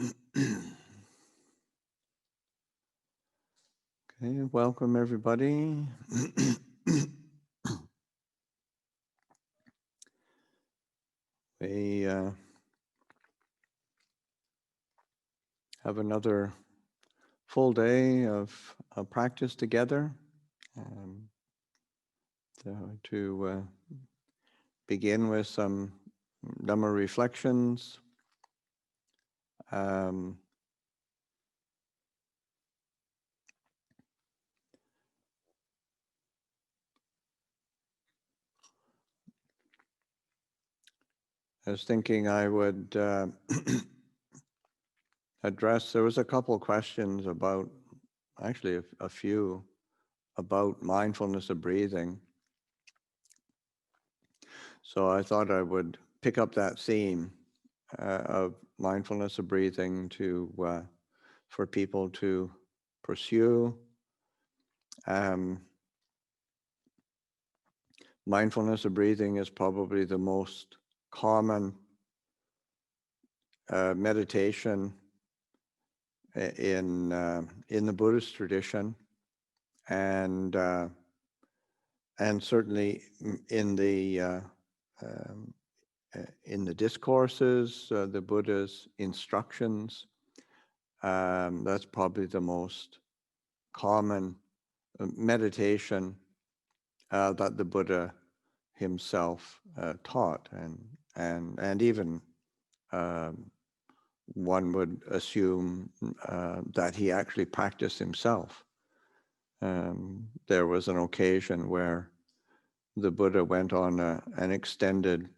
Okay, welcome everybody. We have another full day of practice together. To begin with some Dhamma reflections. I was thinking I would address, there was a couple questions about, actually a few, about mindfulness of breathing. So I thought I would pick up that theme of mindfulness of breathing to for people to pursue. Mindfulness of breathing is probably the most common meditation in the Buddhist tradition, and certainly in the discourses, the Buddha's instructions. That's probably the most common meditation that the Buddha himself taught, and even one would assume that he actually practiced himself. There was an occasion where the Buddha went on an extended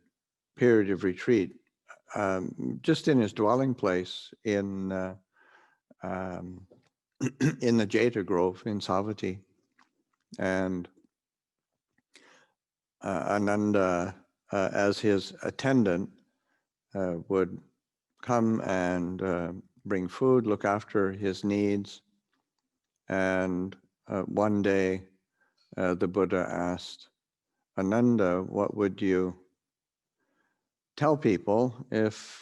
period of retreat, just in his dwelling place in the Jeta Grove in Savatthi, and Ananda, as his attendant, would come and bring food, look after his needs. And one day, the Buddha asked Ananda, "What would you tell people if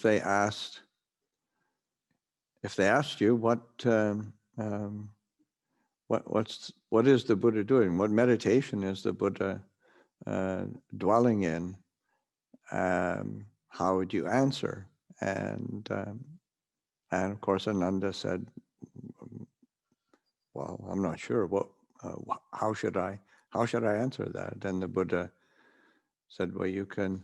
they asked you what is the Buddha doing? What meditation is the Buddha dwelling in? How would you answer?" And of course, Ananda said, "Well, I'm not sure. How should I answer that?" And the Buddha said, "Well, you can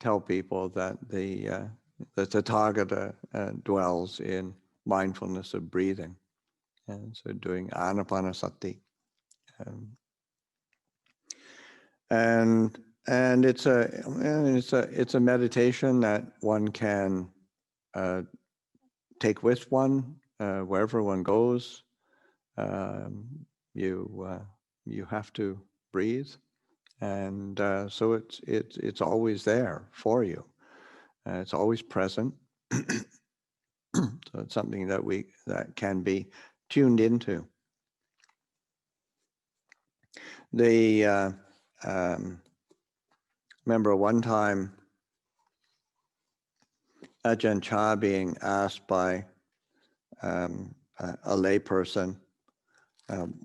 tell people that the Tathagata dwells in mindfulness of breathing, and so doing Ānāpānasati, and it's a meditation that one can take with one wherever one goes. You have to breathe, and so it's always there for you. It's always present. So it's something that can be tuned into. Remember one time Ajahn Chah being asked by a layperson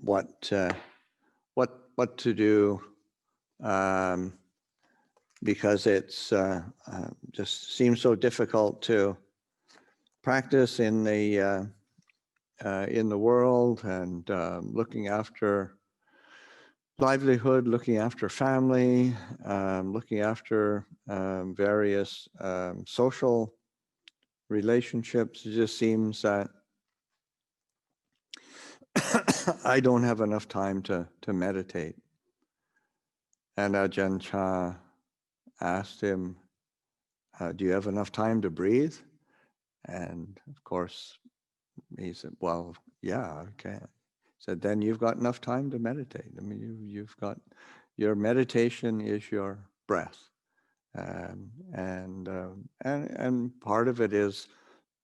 what to do, because it's just seems so difficult to practice in the world, and looking after livelihood, looking after family, looking after various social relationships. It just seems that I don't have enough time to meditate. And Ajahn Chah asked him, "Do you have enough time to breathe?" And of course, he said, "Well, yeah, okay." He said, "Then you've got enough time to meditate. I mean, you've got, your meditation is your breath, and part of it is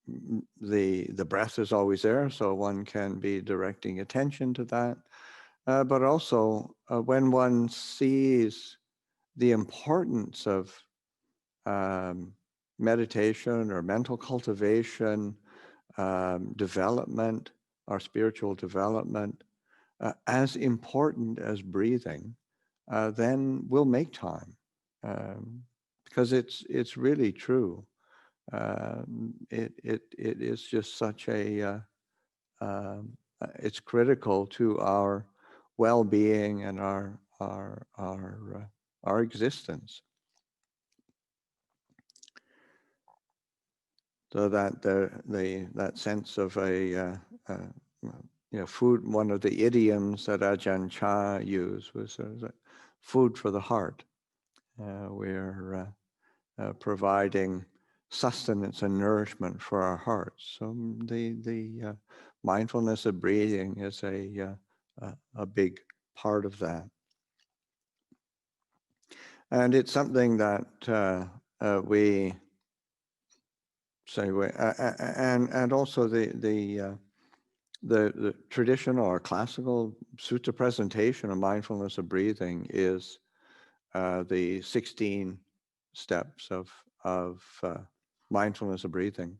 the breath is always there, so one can be directing attention to that. But also, when one sees the importance of meditation or mental cultivation, development, our spiritual development, as important as breathing, then we'll make time, because it's really true. It is just such a it's critical to our well-being and our existence. So that that sense of a food. One of the idioms that Ajahn Chah used was food for the heart. We're providing sustenance and nourishment for our hearts. So the mindfulness of breathing is a big part of that, and it's something that we say, and also the traditional or classical sutta presentation of mindfulness of breathing is the 16 steps of mindfulness of breathing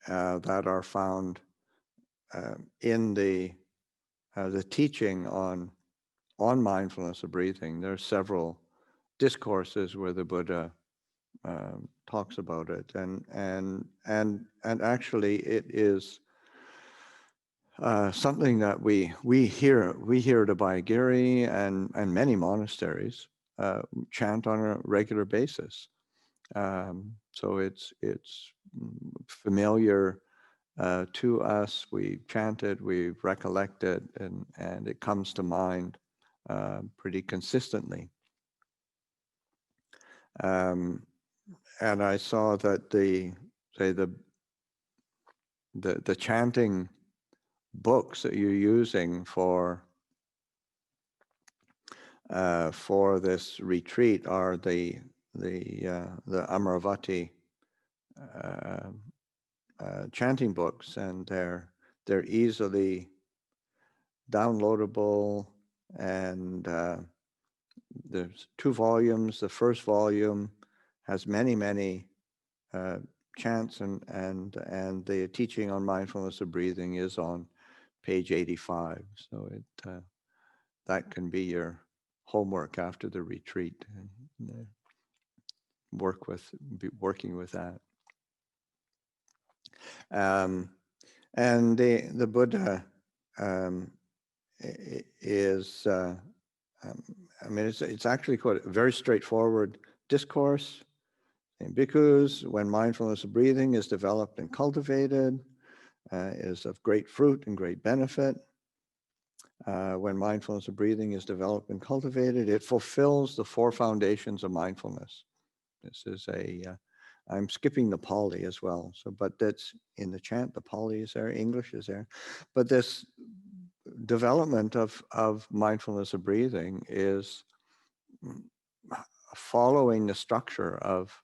that are found in the teaching on mindfulness of breathing. There are several discourses where the Buddha talks about it, and actually it is something that we hear at Abhayagiri and many monasteries chant on a regular basis. So it's familiar to us. We chant it, we recollect it, and it comes to mind pretty consistently. And I saw that the chanting books that you're using for this retreat are the Amaravati chanting books, and they're easily downloadable, and there's 2 volumes. The first volume has many chants, and the teaching on mindfulness of breathing is on page 85. So that can be your homework after the retreat, and be working with that. And the Buddha is it's actually quite a very straightforward discourse. In bhikkhus, when mindfulness of breathing is developed and cultivated, is of great fruit and great benefit. When mindfulness of breathing is developed and cultivated, it fulfills the 4 foundations of mindfulness. This is I'm skipping the Pali as well. So, but that's in the chant. The Pali is there, English is there, but this development of mindfulness of breathing is following the structure of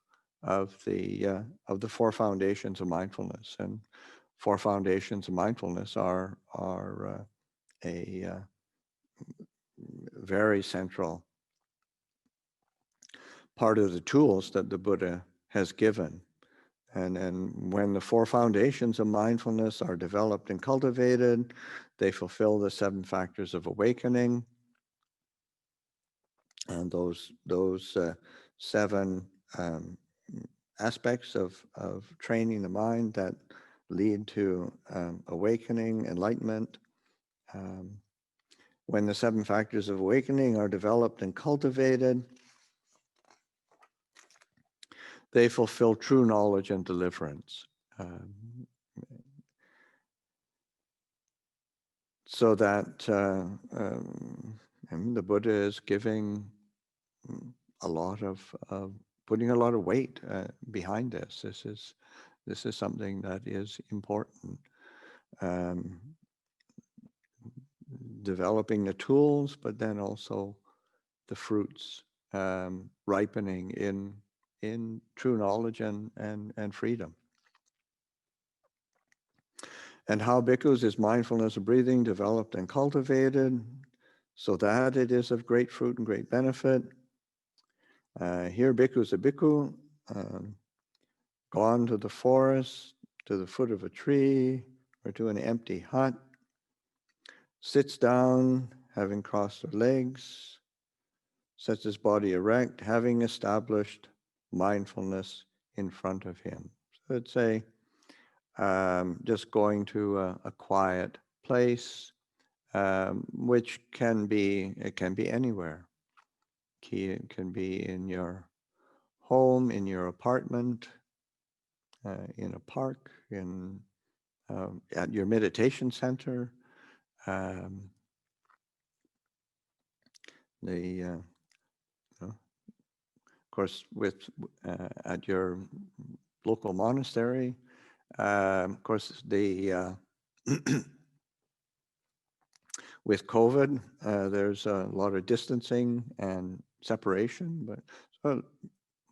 the 4 foundations of mindfulness. And 4 foundations of mindfulness are a very central part of the tools that the Buddha has given. And when the 4 foundations of mindfulness are developed and cultivated, they fulfill the 7 factors of awakening. And those 7 aspects of training the mind that lead to awakening, enlightenment. When the 7 factors of awakening are developed and cultivated, they fulfill true knowledge and deliverance. So that the Buddha is giving a lot of putting a lot of weight behind this. This is something that is important. Developing the tools, but then also the fruits ripening in true knowledge and freedom. And how bhikkhus is mindfulness of breathing developed and cultivated so that it is of great fruit and great benefit. Here bhikkhu is a bhikkhu. gone to the forest, to the foot of a tree, or to an empty hut, sits down, having crossed their legs, sets his body erect, having established mindfulness in front of him. So it's just going to a quiet place, which can be anywhere. It can be in your home, in your apartment, in a park, at your meditation center. Of course, at your local monastery. Of course, with COVID, there's a lot of distancing and separation, but so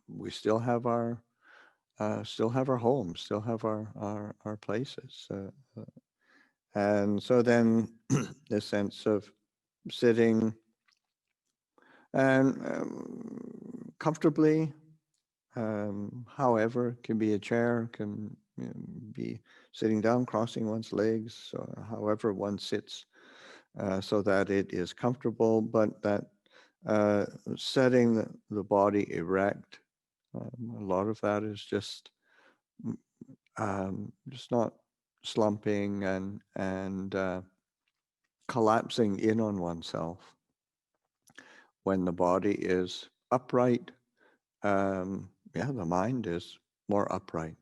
we still have our homes, still have our places, and so then the sense of sitting and comfortably, however, can be a chair, can be sitting down, crossing one's legs, or however one sits, so that it is comfortable, but that setting the body erect, a lot of that is just not slumping and collapsing in on oneself. When the body is upright, the mind is more upright.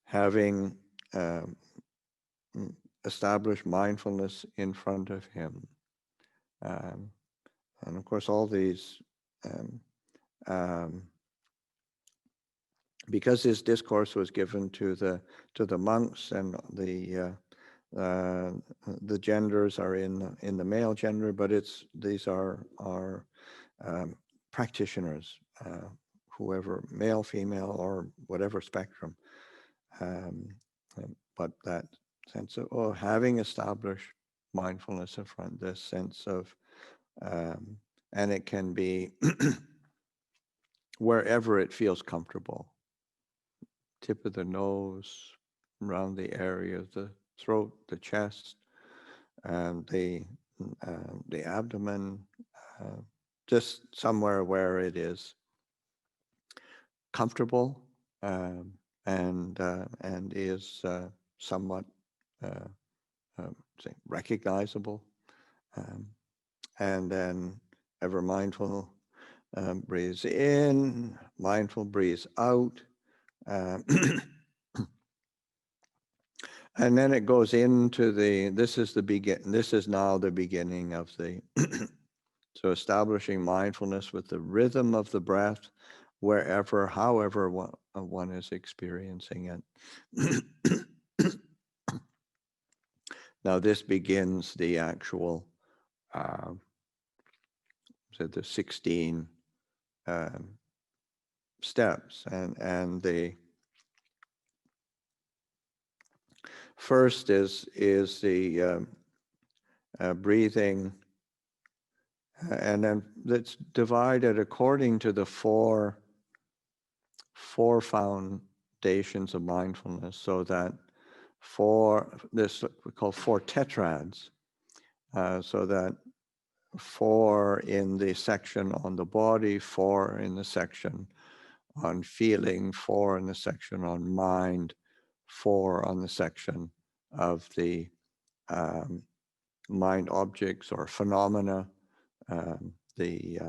Having established mindfulness in front of him, and of course all these, because his discourse was given to the monks, and the genders are in the male gender, but these are practitioners, whoever, male, female, or whatever spectrum. But that sense of having established mindfulness in front, this sense of, and it can be wherever it feels comfortable. Tip of the nose, around the area of the throat, the chest, the abdomen, just somewhere where it is comfortable, and is somewhat recognizable, and then ever mindful, breathes in, mindful breathes out. And then it goes into this is now the beginning of so establishing mindfulness with the rhythm of the breath, wherever, however one is experiencing it. Now this begins the actual, the 16 steps, and the first is the breathing, and then it's divided according to the four foundations of mindfulness. So that this we call four tetrads. So that 4 in the section on the body, 4 in the section on feeling, 4 in the section on mind, 4 on the section of the mind objects or phenomena, the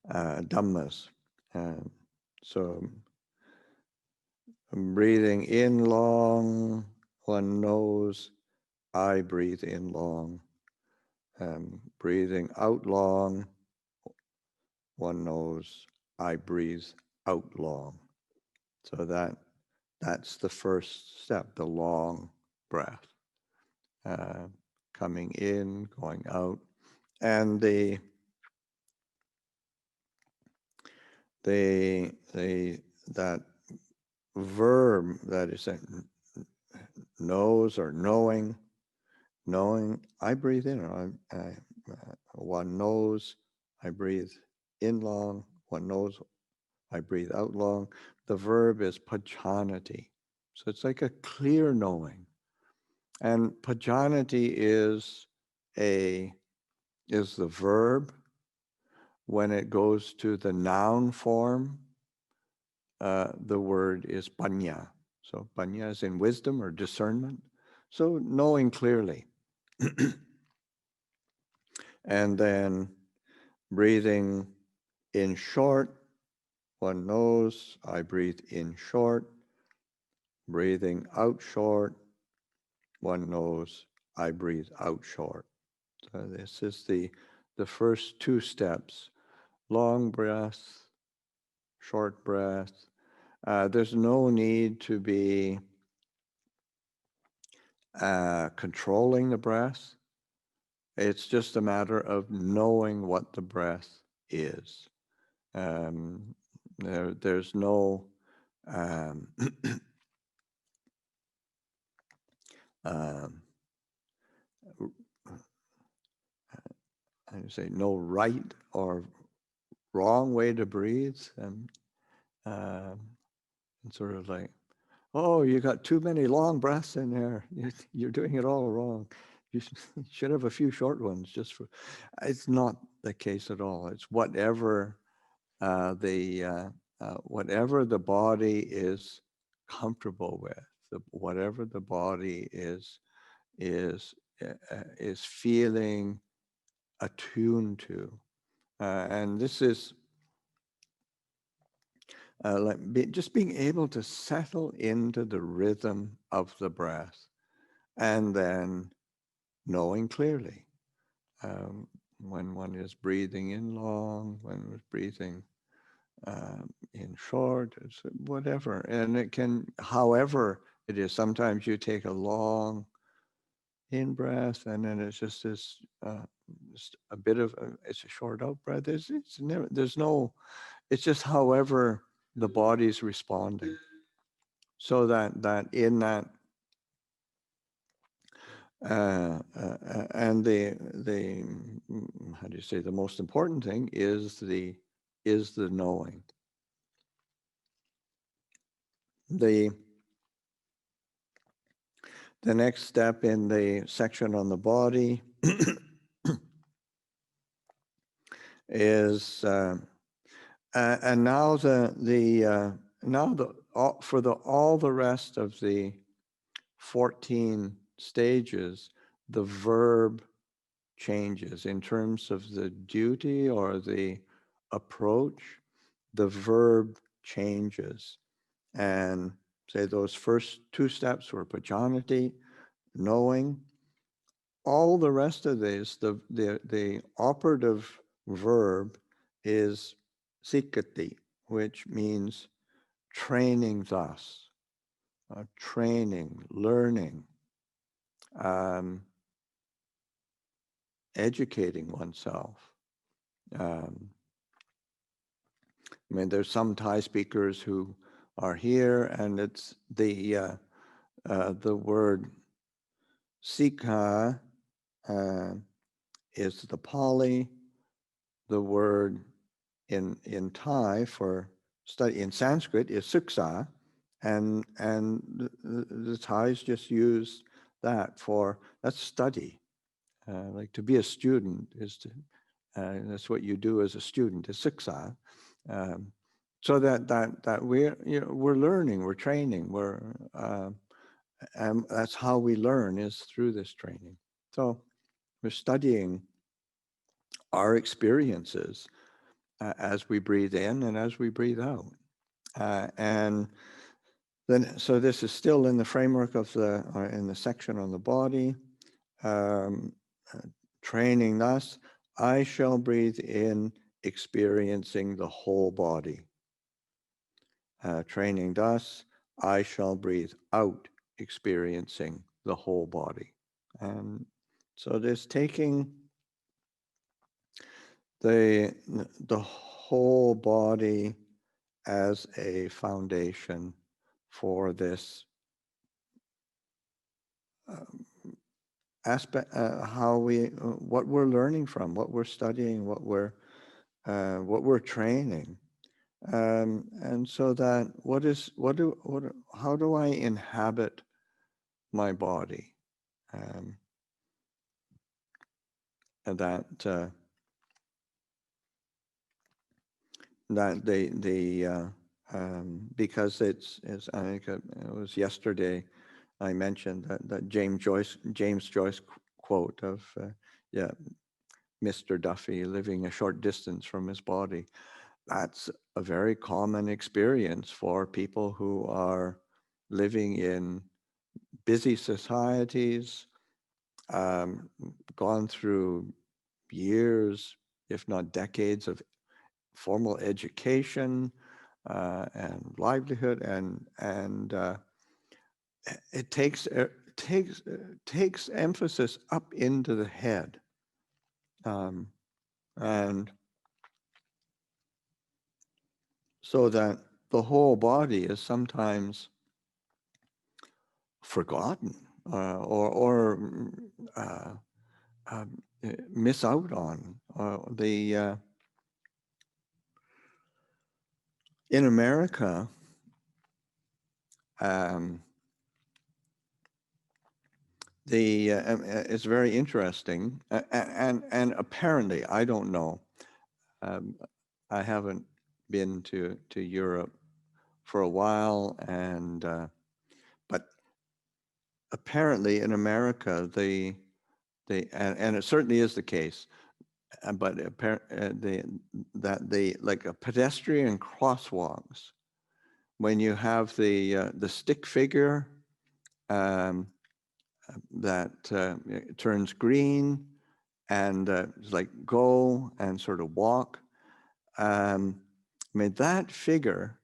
dhammas. So breathing in long, one knows, I breathe in long. Breathing out long, one knows, I breathe out long. So that's the first step, the long breath. Coming in, going out. And that verb that is knows or knowing, I breathe in, one knows, I breathe in long, one knows I breathe out long. The verb is pajanati. So it's like a clear knowing. And pajanati is the verb. When it goes to the noun form, the word is panya. So panya is in wisdom or discernment. So knowing clearly. And then breathing in short, one knows I breathe in short. Breathing out short, one knows I breathe out short. So this is the first two steps. Long breath, short breath. There's no need to be controlling the breath. It's just a matter of knowing what the breath is. There's no I say no right or wrong way to breathe, and sort of like, oh, you got too many long breaths in there. You're doing it all wrong. You should have a few short ones just for. It's not the case at all. It's whatever whatever the body is comfortable with, whatever the body is feeling attuned to, and this is just being able to settle into the rhythm of the breath, and then knowing clearly when one is breathing in long, when one is breathing in short, it's whatever. And it can, however it is, sometimes you take a long in breath and then it's just this, just a bit of, it's a short out breath. It's just however the body's responding. So that in that, and the how do you say, the most important thing is the knowing. The next step in the section on the body is and now all the rest of the 14 stages, the verb changes in terms of the duty or the approach. The verb changes, and say those first two steps were pajanati, knowing. All the rest of these, the operative verb is sikati, which means training thus, training, learning, educating oneself. I mean, there's some Thai speakers who are here, and it's the word sikha is the Pali. The word in Thai for study in Sanskrit is suksa, and the Thais just use that for, that's study. Like to be a student is to, that's what you do as a student, is suksa. So that we're learning, we're training, and that's how we learn, is through this training. So we're studying our experiences as we breathe in and as we breathe out. And then, so this is still in the framework of in the section on the body. Training thus, I shall breathe in, experiencing the whole body. Training thus, I shall breathe out, experiencing the whole body. And so this taking the whole body as a foundation for this aspect, what we're learning from, what we're studying, what we're what we're training. And so that how do I inhabit my body? And because it's I think it was yesterday I mentioned that James Joyce quote of yeah, Mr. Duffy living a short distance from his body. That's a very common experience for people who are living in busy societies, gone through years, if not decades, of formal education and livelihood, and it takes emphasis up into the head, and so that the whole body is sometimes forgotten or miss out on. In America, it's very interesting, and apparently, I don't know. I haven't been to Europe for a while, and but apparently in America, and it certainly is the case, but like a pedestrian crosswalks, when you have the stick figure that turns green and it's like go and sort of walk. I mean, that figure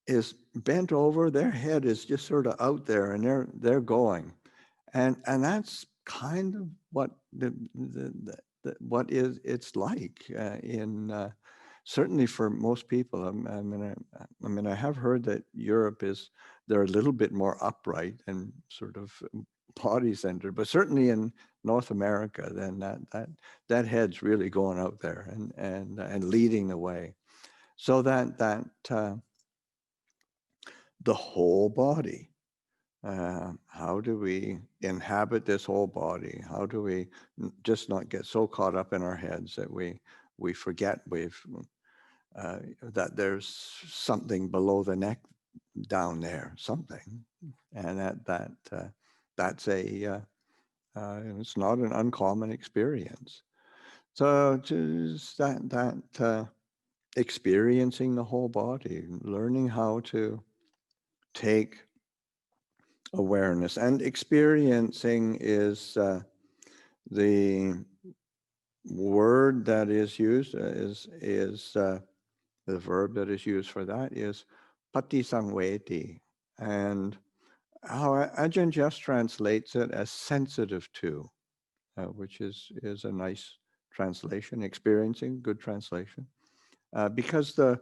is bent over, their head is just sort of out there, and they're going, and that's kind of what it's like in certainly for most people. I mean, I have heard that Europe they're a little bit more upright and sort of body centered, but certainly in North America, then that head's really going out there and leading the way, so that the whole body. How do we inhabit this whole body? How do we just not get so caught up in our heads that we forget that there's something below the neck down there, something, and that's it's not an uncommon experience. So just that experiencing the whole body, learning how to take awareness, and experiencing is the word that is used the verb that is used for that is patisangveti, and how Ajahn just translates it as sensitive to, which is a nice translation, experiencing, good translation, because the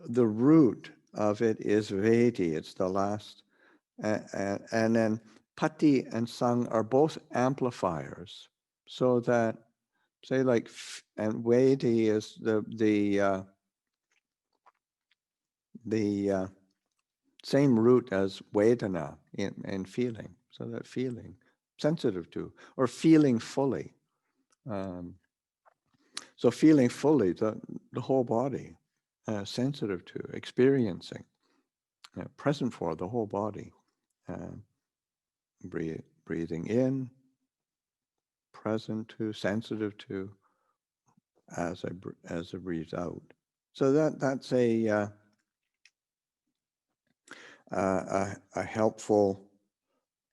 root of it is veti. It's the last, and then pati and sang are both amplifiers, so that say like and veti is the same root as vedana in feeling, so that feeling, sensitive to, or feeling fully. So feeling fully the whole body, sensitive to, experiencing, present for the whole body. Breathing in, present to, sensitive to, as I breathe out. So that's a helpful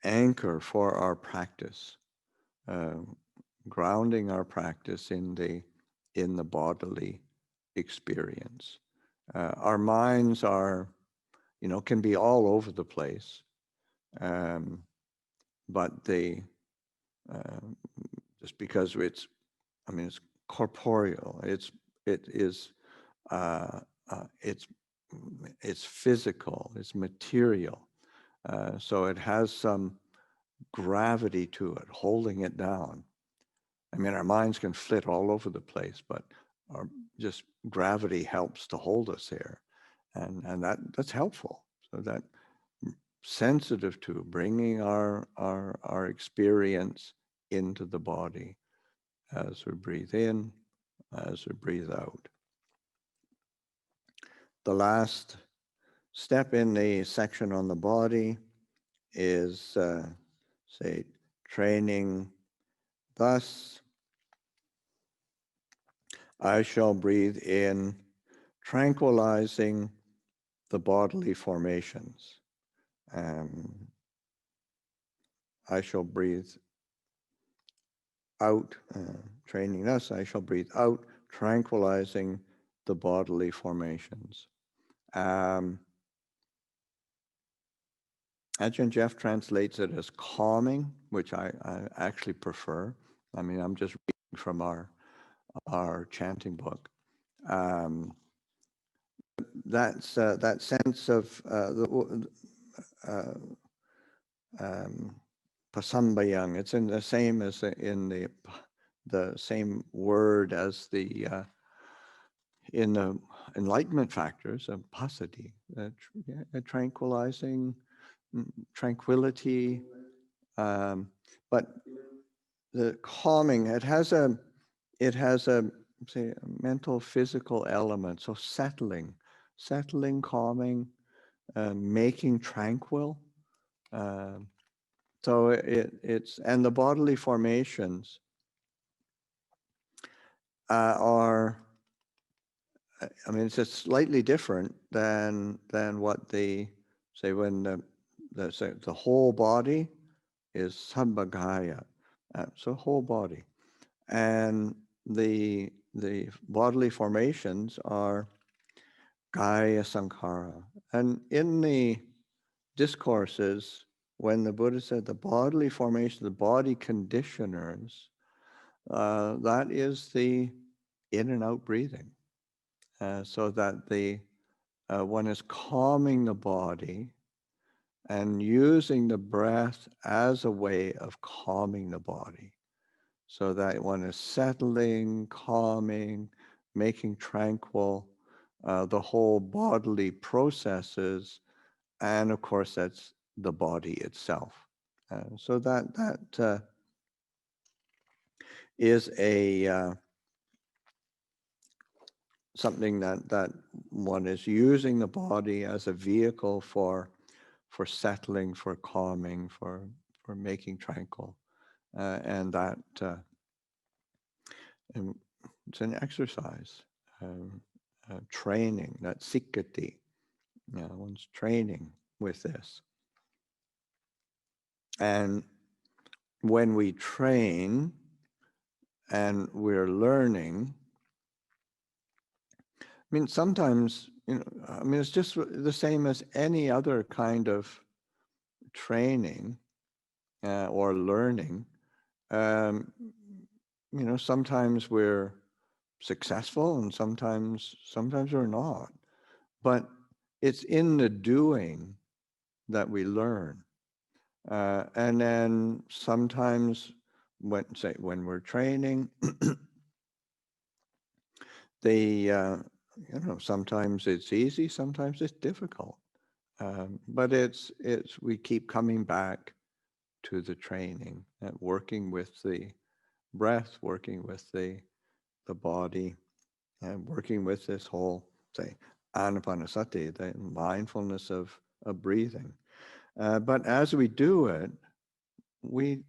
anchor for our practice, grounding our practice in the bodily experience. Our minds are, can be all over the place, but they just because it's corporeal, it's physical, it's material, so it has some gravity to it, holding it down. I mean, our minds can flit all over the place, but our just gravity helps to hold us here. And that's helpful. So that sensitive to bringing our experience into the body as we breathe in, as we breathe out. The last step in the section on the body is, say, training. Thus, I shall breathe in, tranquilizing the bodily formations. I shall breathe out, training thus, I shall breathe out, tranquilizing the bodily formations. Ajahn Jeff translates it as calming, which I actually prefer. I mean, I'm just reading from our chanting book. That's that sense of pasambayang. It's in the same as in the same word as the in the enlightenment factors of passaddhi, tranquilizing, tranquility, but the calming. It has a say a mental, physical element. So settling, calming, making tranquil. So it's and the bodily formations are. I mean, it's just slightly different than what the say when the whole body is sambhagaya, so whole body, and the bodily formations are kaya sankhara. And in the discourses, when the Buddha said the bodily formation, the body conditioners, that is the in and out breathing. So that the one is calming the body and using the breath as a way of calming the body. So that one is settling, calming, making tranquil the whole bodily processes, and of course that's the body itself. So that is a something that one is using the body as a vehicle for settling, for calming, for making tranquil, and that and it's an exercise, training, that sikkati. One's training with this, and when we train and we're learning. I mean, sometimes, I mean, it's just the same as any other kind of training or learning. Sometimes we're successful and sometimes we're not. But it's in the doing that we learn. And then sometimes when we're training, sometimes it's easy, sometimes it's difficult. But we keep coming back to the training, working with the breath, working with the body, and working with this whole, say, Ānāpānasati, the mindfulness of breathing. But as we do it, we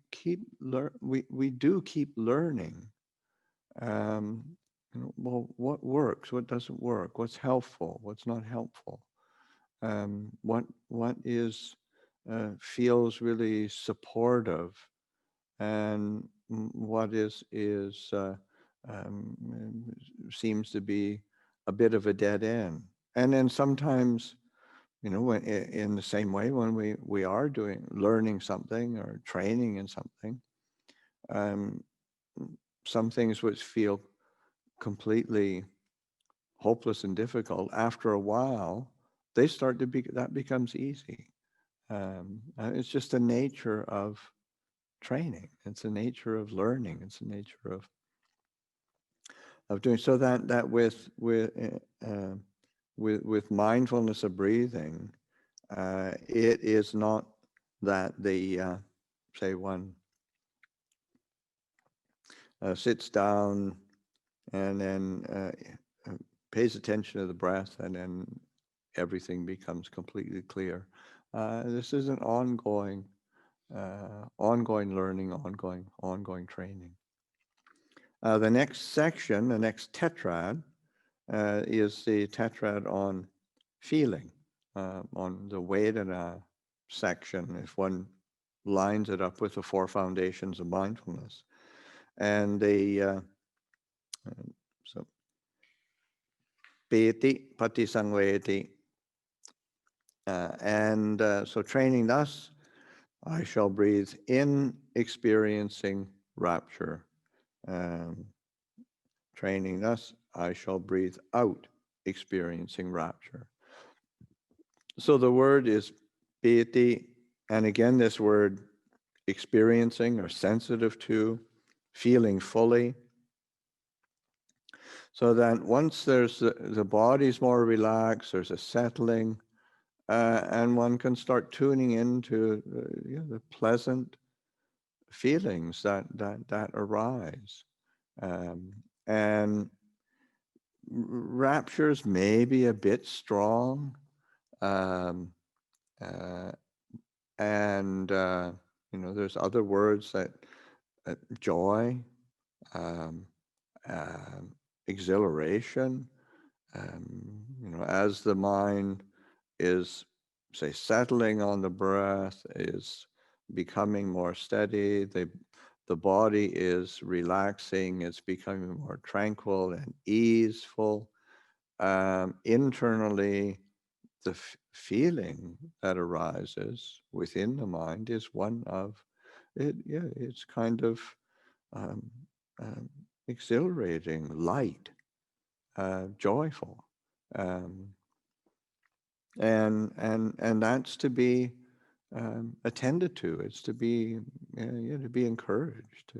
do keep learning. Well, what works? What doesn't work? What's helpful? What's not helpful? What is feels really supportive, and what seems to be a bit of a dead end. And then sometimes, when, in the same way, when we are learning something or training in something, some things which feel completely hopeless and difficult, after a while, they start to that becomes easy. It's just the nature of training. It's the nature of learning. It's the nature of doing so. That with mindfulness of breathing, it is not that the say one sits down and then pays attention to the breath, and then everything becomes completely clear. This is an ongoing learning, ongoing training. The next section, the next tetrad, is the tetrad on feeling, on the Vedana section, if one lines it up with the four foundations of mindfulness. And the so piti patisangveti, and so training thus, I shall breathe in, experiencing rapture. Training thus, I shall breathe out, experiencing rapture. So the word is piti, and again this word experiencing or sensitive to, feeling fully. So that once there's the body's more relaxed, there's a settling, and one can start tuning into the pleasant feelings that arise. And rapture's maybe a bit strong, and there's other words that joy, exhilaration, as the mind is, say, settling on the breath, is becoming more steady, the body is relaxing, it's becoming more tranquil and easeful. Internally, the feeling that arises within the mind is one of it. Yeah, it's kind of exhilarating, light, joyful, and that's to be attended to. It's to be to be encouraged,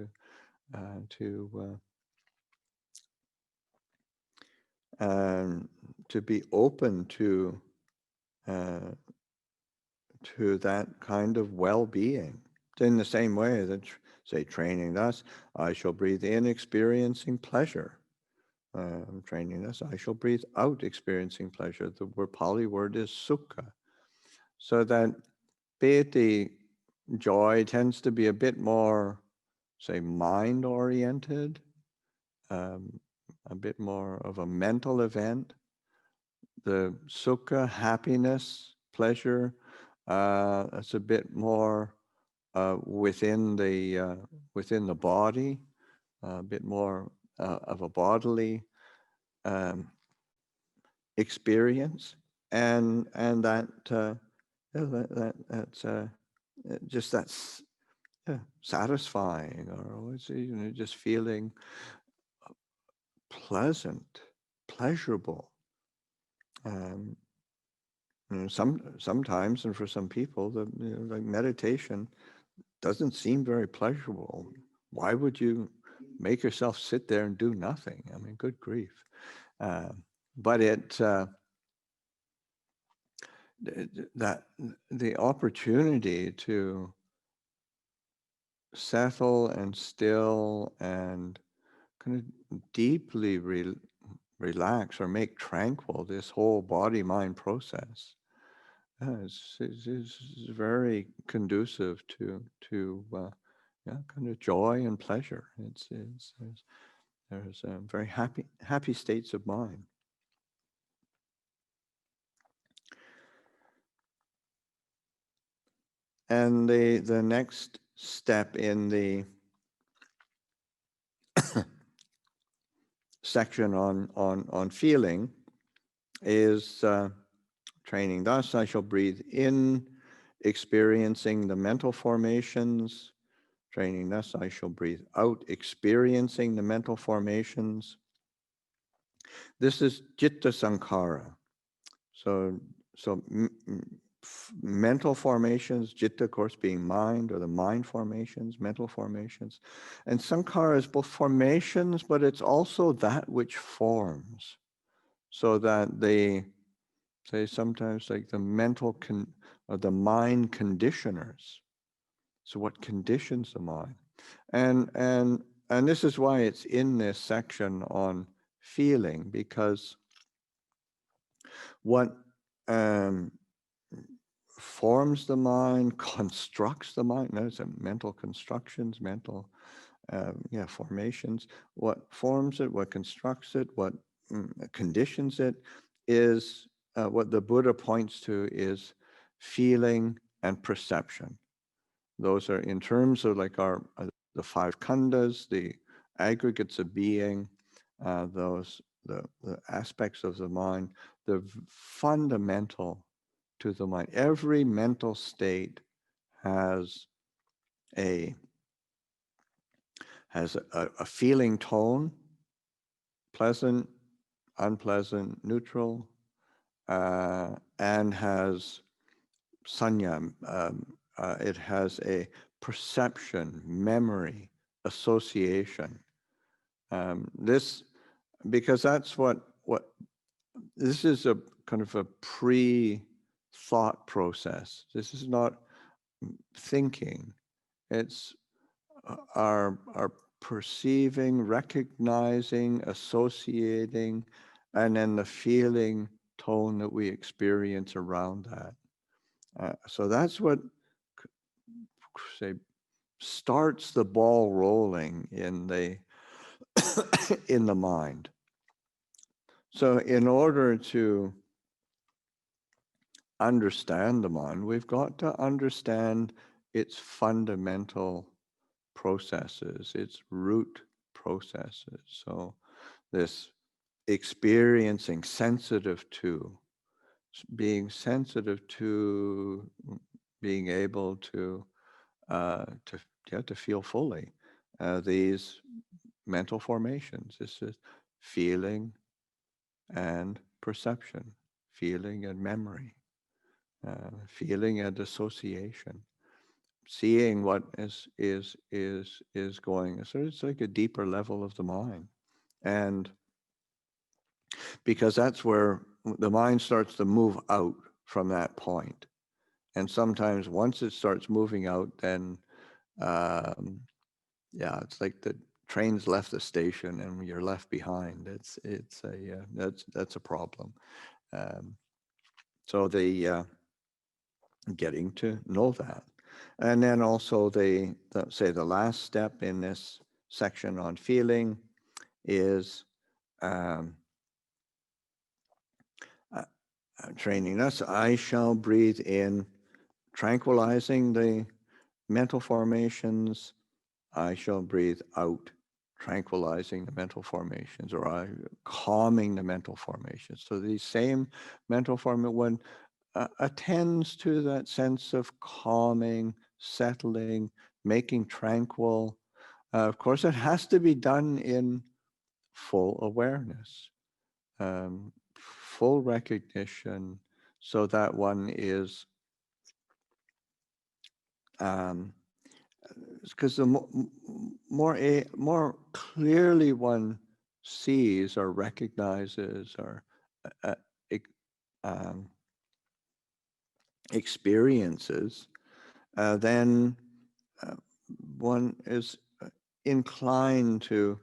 to be open to that kind of well-being. In the same way that, say, training thus, I shall breathe in, experiencing pleasure. Training thus, I shall breathe out, experiencing pleasure. The Pali word is sukha. So that piti, joy, tends to be a bit more, say, mind-oriented, a bit more of a mental event. The sukha, happiness, pleasure, it's a bit more within the body, a bit more of a bodily experience, and that's just that's satisfying, or just feeling pleasant, pleasurable. Sometimes, and for some people, like meditation doesn't seem very pleasurable. Why would you make yourself sit there and do nothing? I mean, good grief. But that the opportunity to settle and still and kind of deeply relax or make tranquil this whole body-mind process is very conducive to kind of joy and pleasure. There's very happy states of mind. And the next step in the section on feeling is training thus, I shall breathe in, experiencing the mental formations. Training thus, I shall breathe out, experiencing the mental formations. This is citta sankhara. So mental formations, citta, of course, being mind, or the mind formations, mental formations. And sankhara is both formations, but it's also that which forms. So that they say sometimes like the mental or the mind conditioners. So what conditions the mind? And this is why it's in this section on feeling, because what forms the mind, constructs the mind. Notice mental constructions, mental formations. What forms it, what constructs it, what conditions it is what the Buddha points to is feeling and perception. Those are in terms of like our the five khandhas, the aggregates of being, those the aspects of the mind, the fundamental to the mind. Every mental state has a feeling tone, pleasant, unpleasant, neutral, and has sanya. It has a perception, memory, association. This, because that's what this is a kind of a pre-thought process. This is not thinking. It's our perceiving, recognizing, associating, and then the feeling tone that we experience around that. So that's what, say, starts the ball rolling in the in the mind. So in order to understand the mind, we've got to understand its fundamental processes, its root processes. So this experiencing, sensitive to, being sensitive to, being able to feel fully these mental formations. This is feeling and perception, feeling and memory, feeling and association, seeing what is going. So it's like a deeper level of the mind, and because that's where the mind starts to move out from that point. And sometimes once it starts moving out, then it's like the train's left the station and you're left behind. That's a problem. So the getting to know that, and then also the last step in this section on feeling is training us. I shall breathe in, tranquilizing the mental formations. I shall breathe out, tranquilizing the mental formations, or calming the mental formations. So these same mental formations, when attends to that sense of calming, settling, making tranquil. Of course, it has to be done in full awareness, full recognition, so that one is, because the more clearly one sees or recognizes or experiences, then one is inclined to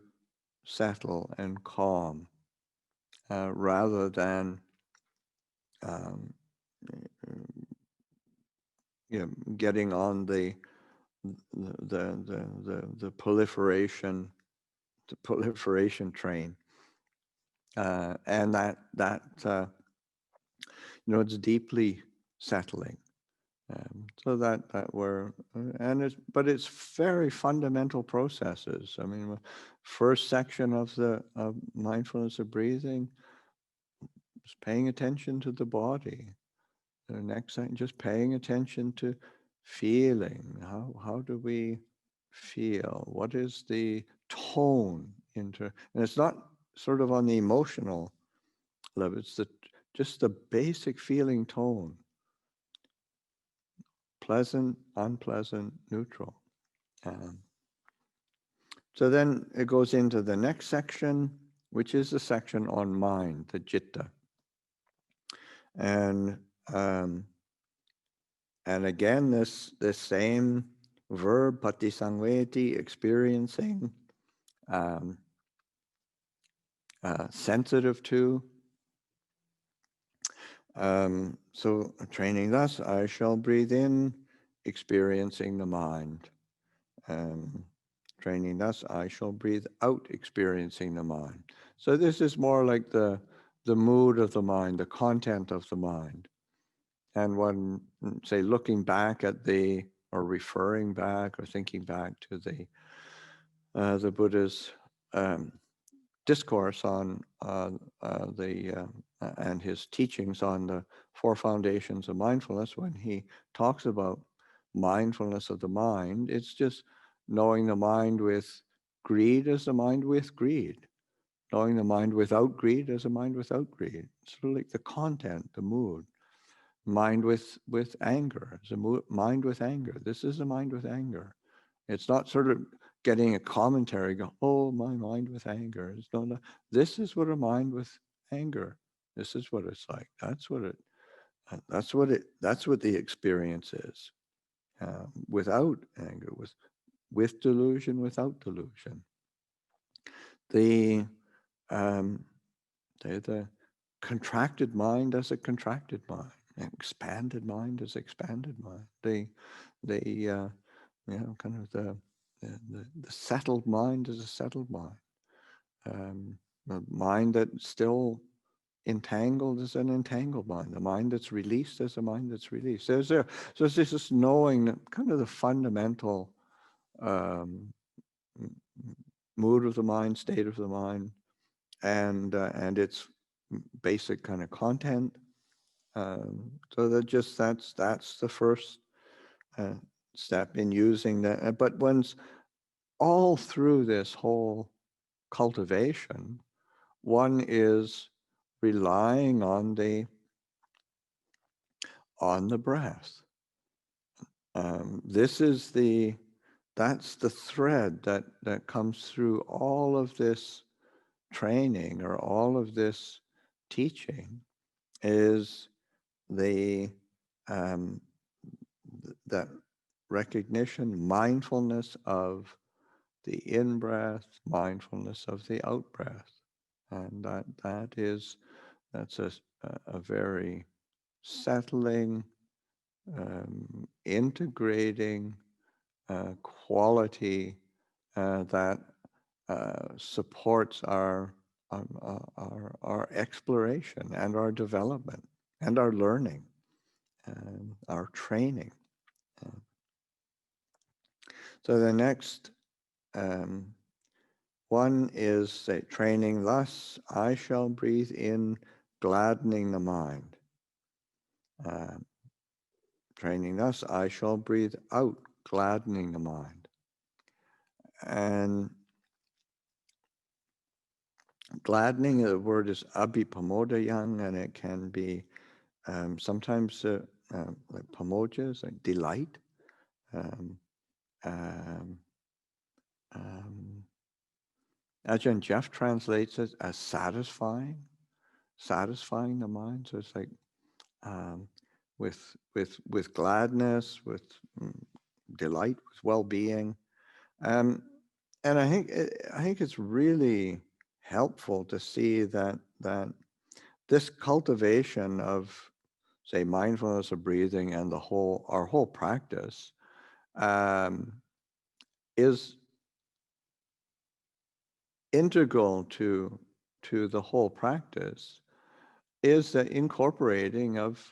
settle and calm rather than getting on the proliferation train, and that it's deeply settling. So that we're, but it's very fundamental processes. I mean, first section of the mindfulness of breathing is paying attention to the body. The next section, just paying attention to feeling. How do we feel? What is the tone and it's not sort of on the emotional level. It's just the basic feeling tone. pleasant, unpleasant, neutral. So then it goes into the next section, which is the section on mind, the citta. And again, this same verb, patisangveti, experiencing, sensitive to. So training thus, I shall breathe in, experiencing the mind. Training thus, I shall breathe out, experiencing the mind. So this is more like the mood of the mind, the content of the mind. And one, say, looking back at or referring back or thinking back to the Buddha's discourse on and his teachings on the 4 foundations of mindfulness, when he talks about mindfulness of the mind, it's just knowing the mind with greed as a mind with greed, knowing the mind without greed as a mind without greed. Sort of like the content, the mood. Mind with anger, as a mind with anger. This is a mind with anger. It's not sort of getting a commentary, go, oh, my mind with anger. It's no. This is what a mind with anger. This is what it's like. That's what the experience is. Without anger, with delusion, without delusion. The contracted mind as a contracted mind, expanded mind as expanded mind. Kind of the settled mind is a settled mind. The mind that's still entangled is an entangled mind. The mind that's released is a mind that's released. So it's just knowing that kind of the fundamental mood of the mind, state of the mind, and its basic kind of content. So that's the first step in using that. But once all through this whole cultivation, one is relying on the breath. That's the thread that comes through all of this training or all of this teaching, is that recognition, mindfulness of the in-breath, mindfulness of the out-breath. And that's a very settling, integrating quality that supports our exploration and our development and our learning and our training. So the next one is, say, training thus, I shall breathe in, gladdening the mind. Training thus, I shall breathe out, gladdening the mind. And gladdening, the word is abhipamodayang, and it can be sometimes like pamojas, like delight. Ajahn Jeff translates it as satisfying the mind. So it's like with gladness, with delight, with well-being, and I think it's really helpful to see that this cultivation of, say, mindfulness of breathing and our whole practice is integral to the whole practice, is the incorporating of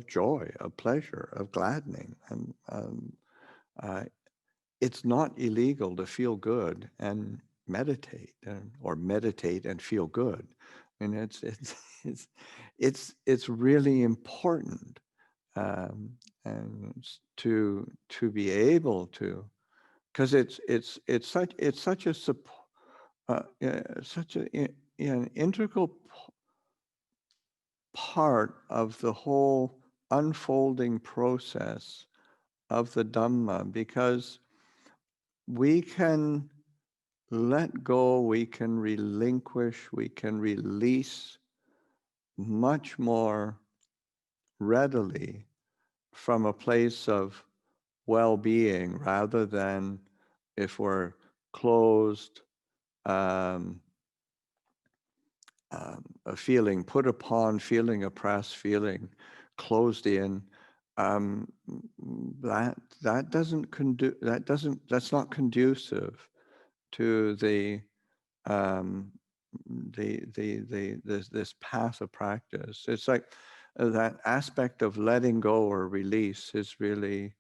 joy, of pleasure, of gladdening. And it's not illegal to feel good and meditate, or meditate and feel good. I mean, it's really important, and to be able to, because it's such an integral part of the whole unfolding process of the Dhamma, because we can let go, we can relinquish, we can release much more readily from a place of well-being, rather than if we're closed, feeling put upon, feeling oppressed, feeling closed in. That's not conducive to this path of practice. It's like that aspect of letting go or release is really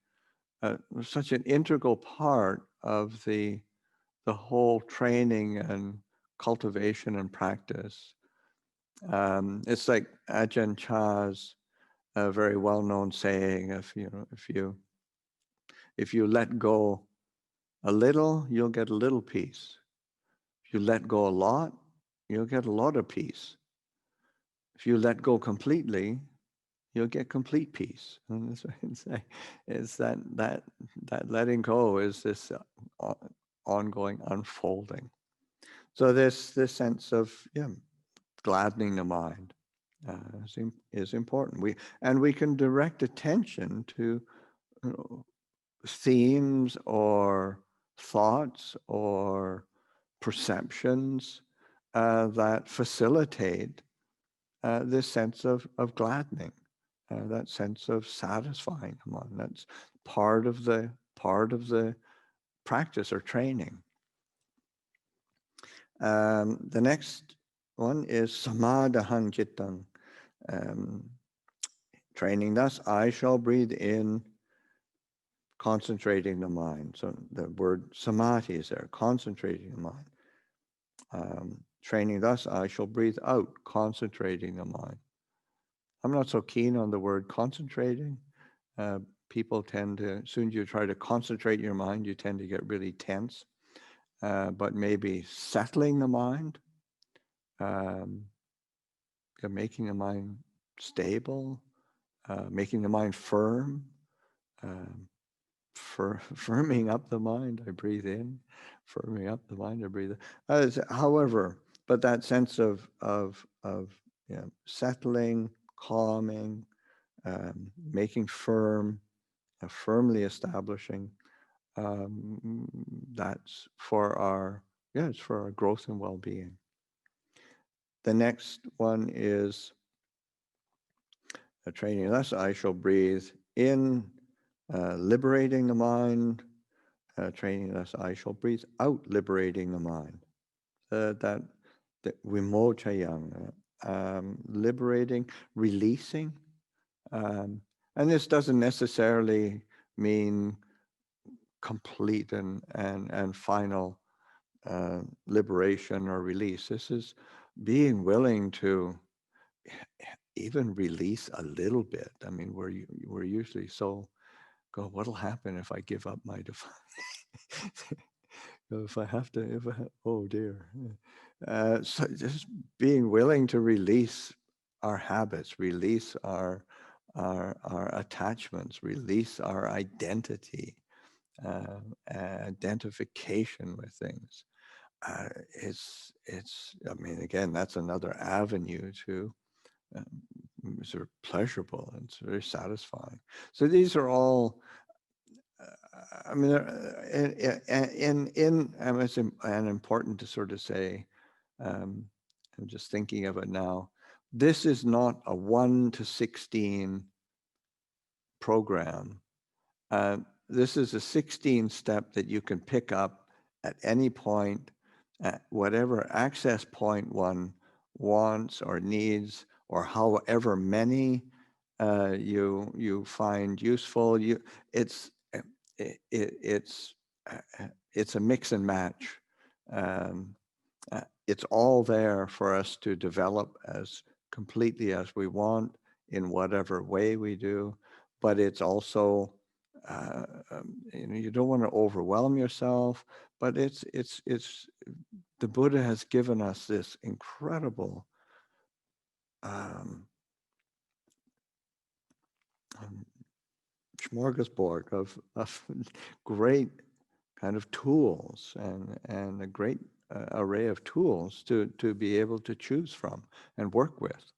such an integral part of the whole training and cultivation and practice. It's like Ajahn Chah's a very well-known saying: if you let go a little, you'll get a little peace. If you let go a lot, you'll get a lot of peace. If you let go completely, you'll get complete peace. And that's what I say. Is that letting go is this ongoing unfolding. So this sense of gladdening the mind is important. We can direct attention to themes or thoughts or perceptions that facilitate this sense of gladdening, that sense of satisfying the mind. That's part of the practice or training. The next one is samadhahang cittang. Training thus, I shall breathe in, concentrating the mind. So the word samadhi is there, concentrating the mind. Training thus, I shall breathe out, concentrating the mind. I'm not so keen on the word concentrating. People tend to, as soon as you try to concentrate your mind, you tend to get really tense. But maybe settling the mind, making the mind stable, making the mind firm, firming up the mind, I breathe in, firming up the mind, I breathe in. However, but that sense of settling, calming, making firm, firmly establishing, that's for our it's for our growth and well-being. The next one is training thus, I shall breathe in, liberating the mind. Training thus, I shall breathe out, liberating the mind. That vimochayang, liberating, releasing. And this doesn't necessarily mean complete and final liberation or release. This is being willing to even release a little bit. I mean, we're usually so what'll happen if I give up my divine? Oh dear. So just being willing to release our habits, release our attachments, release our identity, identification with things. It's I mean, again, that's another avenue to sort of pleasurable. It's very satisfying. So these are all I mean, it's important to sort of say, I'm just thinking of it now, this is not a 1 to 16 program. This is a 16 step that you can pick up at any point, at whatever access point one wants or needs, or however many you find useful. It's a mix and match. It's all there for us to develop as completely as we want in whatever way we do, but it's also you don't want to overwhelm yourself, but it's the Buddha has given us this incredible smorgasbord of great kind of tools and a great array of tools to be able to choose from and work with.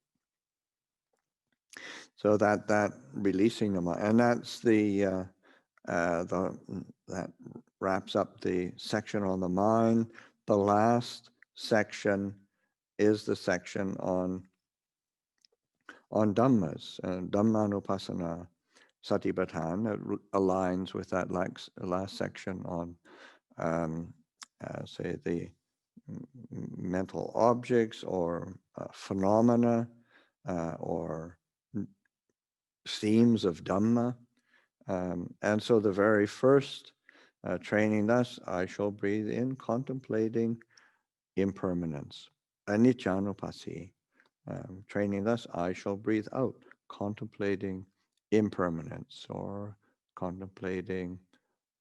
So that releasing the mind, and that's that wraps up the section on the mind. The last section is the section on Dhammas, Ānāpānasati Sutta that aligns with that last section on, say, the mental objects or phenomena or themes of Dhamma. And so the very first training, thus, I shall breathe in, contemplating impermanence. Anicca. Training, thus, I shall breathe out, contemplating impermanence or contemplating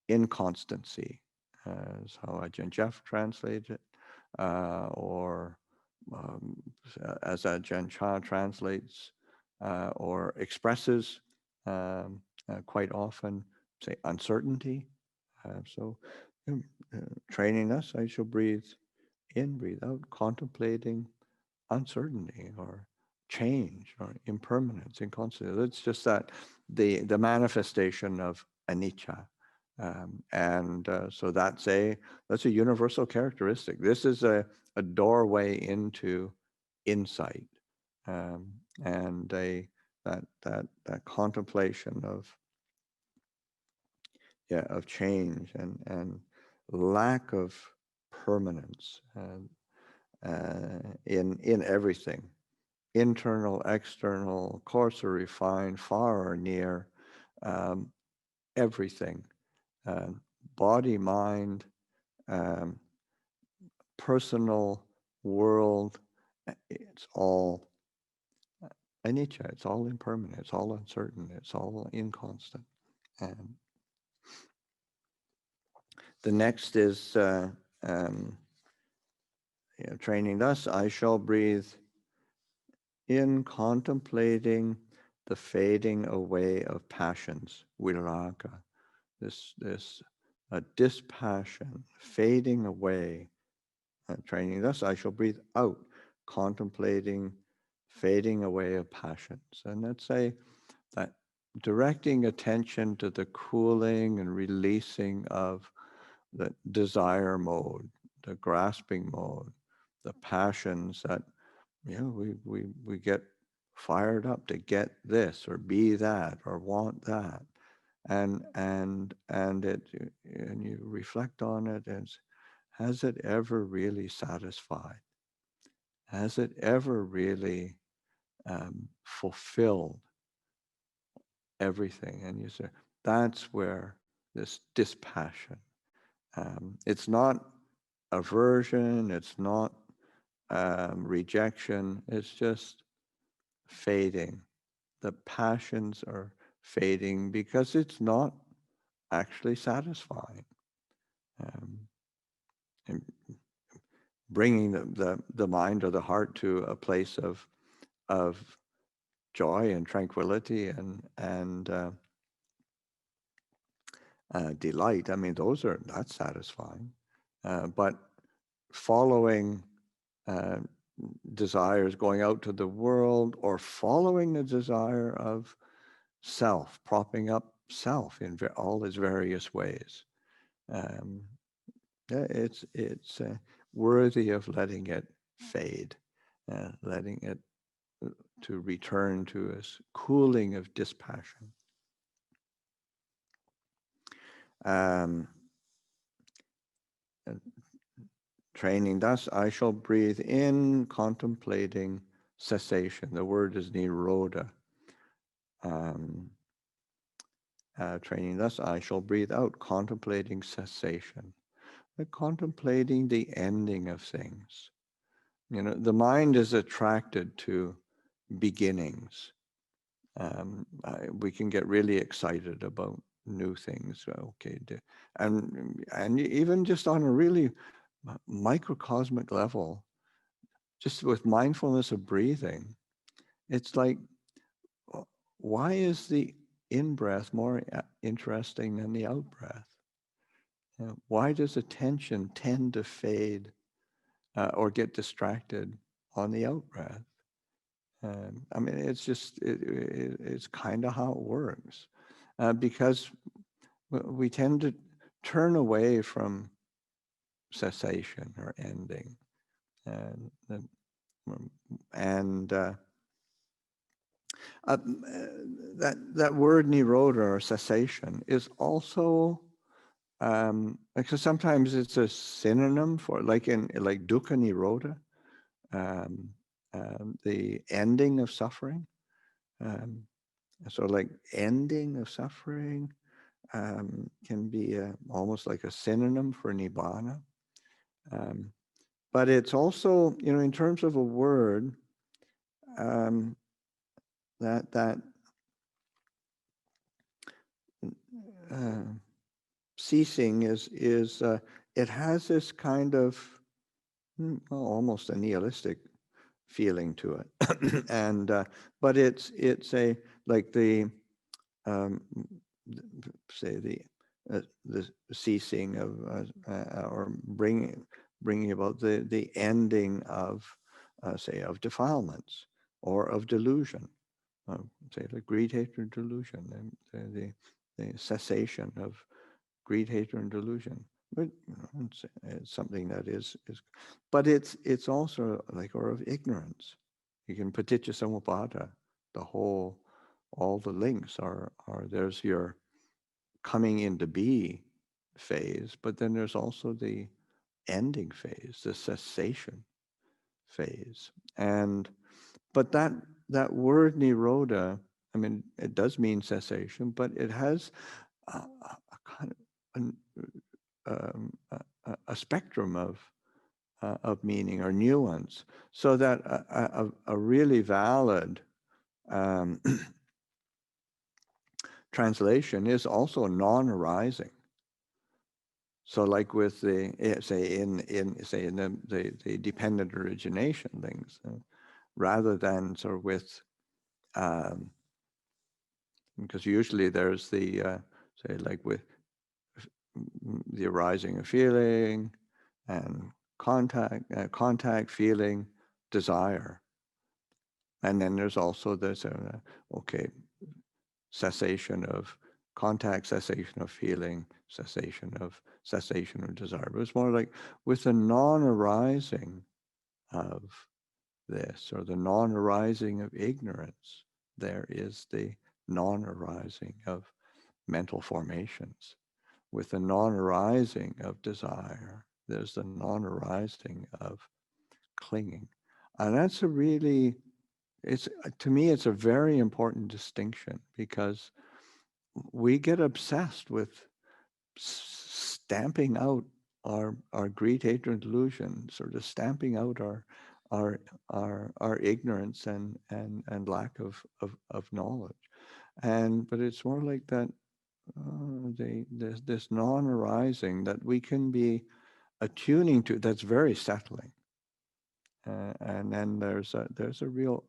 inconstancy, is how Ajahn Jeff translated it, or as Ajahn Chah translates or expresses quite often, say, uncertainty. So training us, I shall breathe in, breathe out, contemplating uncertainty or change or impermanence, inconstancy. It's just that the manifestation of anicca. So that's a universal characteristic. This is a doorway into insight, and that contemplation of change and lack of permanence in everything, internal, external, coarse or refined, far or near, everything, body, mind, personal world, it's all anicca, it's all impermanent, it's all uncertain, it's all inconstant. And the next is training, thus I shall breathe in, contemplating the fading away of passions, viraga, this dispassion, fading away. Training, thus I shall breathe out, contemplating fading away of passions. And let's say that directing attention to the cooling and releasing of the desire mode, the grasping mode, the passions that we get fired up to get this or be that or want that, and you reflect on it as, has it ever really satisfied? Has it ever really fulfilled everything? And you say, that's where this dispassion. It's not aversion, it's not rejection, it's just fading. The passions are fading because it's not actually satisfying. And bringing the mind or the heart to a place of joy and tranquility and delight. I mean, that's satisfying. But following desires, going out to the world, or following the desire of self, propping up self in all its various ways, it's worthy of letting it fade, letting it to return to a cooling of dispassion. Training, thus I shall breathe in, contemplating cessation. The word is nirodha. Training, thus I shall breathe out, contemplating cessation. Contemplating the ending of things. The mind is attracted to beginnings. We can get really excited about new things. Okay, and even just on a really microcosmic level, just with mindfulness of breathing, it's like, why is the in-breath more interesting than the out-breath? Why does attention tend to fade or get distracted on the out-breath? I mean, it's just, it's kind of how it works. Because we tend to turn away from cessation or ending. And that word nirodha or cessation is also, because sometimes it's a synonym for, like dukkha nirodha, the ending of suffering. So like ending of suffering can be almost like a synonym for nibbana. But it's also, in terms of a word, that ceasing is it has this kind of almost a nihilistic feeling to it, and but it's a like the say the ceasing of or bringing about the ending of say of defilements or of delusion, say like greed, hatred, delusion, and the cessation of greed, hatred, and delusion. But it's something that is, but it's also like, or of ignorance. You can paticca samuppada, all the links are there's your coming into be phase, but then there's also the ending phase, the cessation phase. But that word nirodha, I mean, it does mean cessation, but it has a kind of a spectrum of meaning or nuance, so that a really valid translation is also non-arising. So like with the, say in the dependent origination things, rather than sort of with, because usually there's the, say like with the arising of feeling and contact, feeling, desire. And then there's also this, cessation of contact, cessation of feeling, cessation of desire. But it's more like with the non-arising of this, or the non-arising of ignorance, there is the non-arising of mental formations. With the non-arising of desire, there's the non-arising of clinging. And that's a really, to me, it's a very important distinction, because we get obsessed with stamping out our greed, hatred, and delusion, sort of stamping out our ignorance and lack of knowledge. But it's more like that, this non-arising that we can be attuning to, that's very settling. And then there's a real,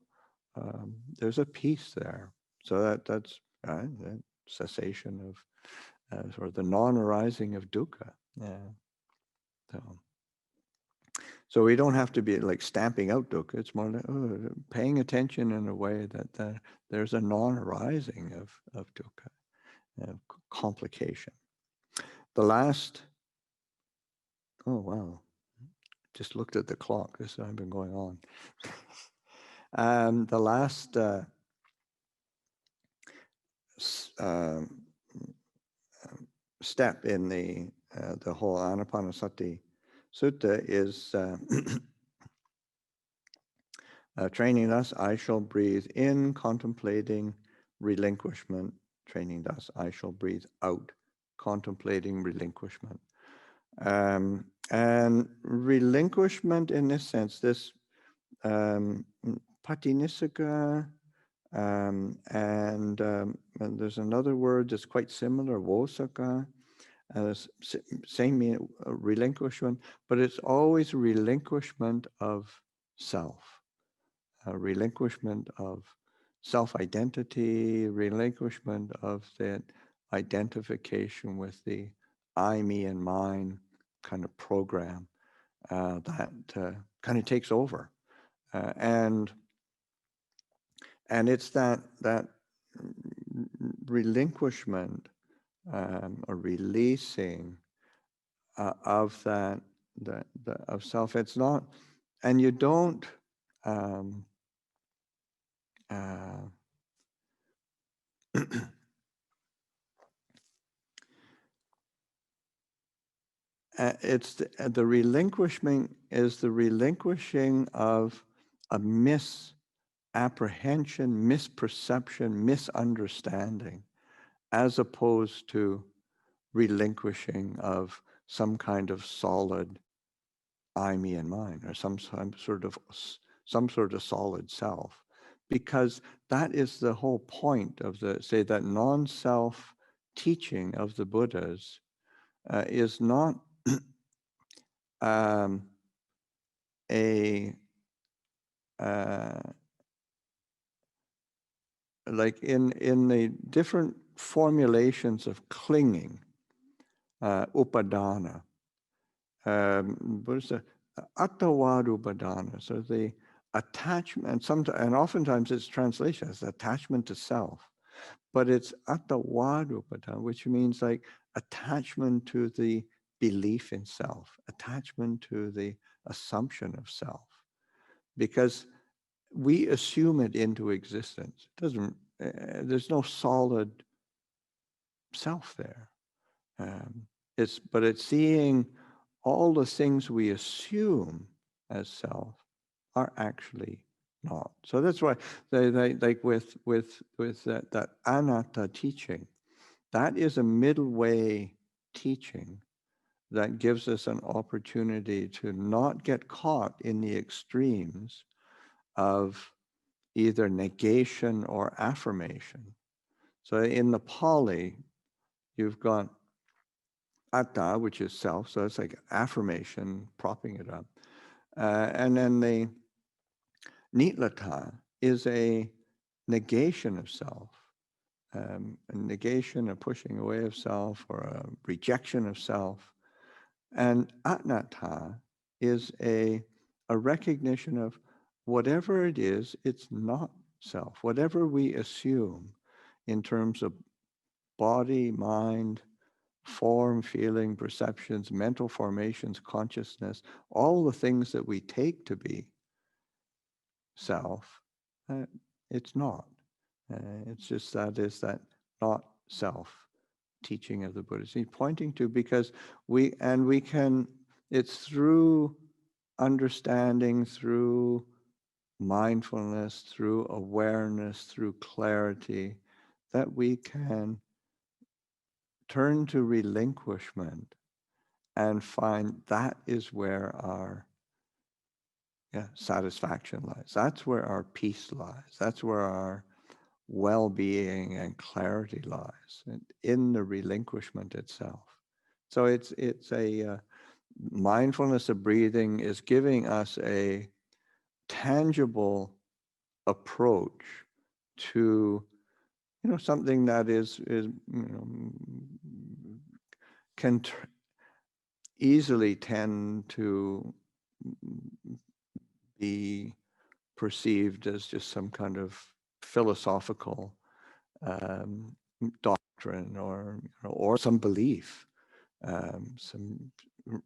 there's a peace there. So that's the cessation of sort of the non-arising of dukkha. So we don't have to be like stamping out dukkha. It's more like paying attention in a way that there's a non-arising of dukkha, complication. The last, oh wow, just looked at the clock. This has been going on. The last step in the whole Ānāpānasati Sutta is training thus, I shall breathe in, contemplating relinquishment. Training thus, I shall breathe out, contemplating relinquishment. And relinquishment in this sense, this patinisika, and there's another word that's quite similar, vosaka, same meaning, relinquishment, but it's always relinquishment of self, a relinquishment of self-identity, relinquishment of that identification with the I, me, and mine kind of program that kind of takes over. And it's that relinquishment or releasing of that of self. It's not, and you don't. It's the relinquishment is the relinquishing of a misapprehension, misperception, misunderstanding, as opposed to relinquishing of some kind of solid I, me, and mine, or some sort of solid self, because that is the whole point of that non-self teaching of the Buddhas is not a like in the different formulations of clinging, upadana. Buddhist attavad upadana. So the attachment, and oftentimes it's translation as attachment to self, but it's attavad upadana, which means like attachment to the belief in self, attachment to the assumption of self, because we assume it into existence. It doesn't. There's no solid self there. But it's seeing all the things we assume as self are actually not. So that's why they like with that anatta teaching, that is a middle way teaching that gives us an opportunity to not get caught in the extremes of either negation or affirmation. So in the Pali, you've got atta, which is self, so it's like affirmation, propping it up. And then the nitlata is a negation of self, a negation, a pushing away of self, or a rejection of self. And anatta is a recognition of whatever it is, it's not self. Whatever we assume in terms of body, mind, form, feeling, perceptions, mental formations, consciousness, all the things that we take to be self, it's not. It's just that is that not self teaching of the Buddhist. He's pointing to, because we can, it's through understanding, through mindfulness, through awareness, through clarity, that we can turn to relinquishment and find that is where our satisfaction lies. That's where our peace lies. That's where our well-being and clarity lies, in the relinquishment itself. So it's a mindfulness of breathing is giving us a tangible approach to something that is can easily tend to be perceived as just some kind of philosophical doctrine, or some belief, some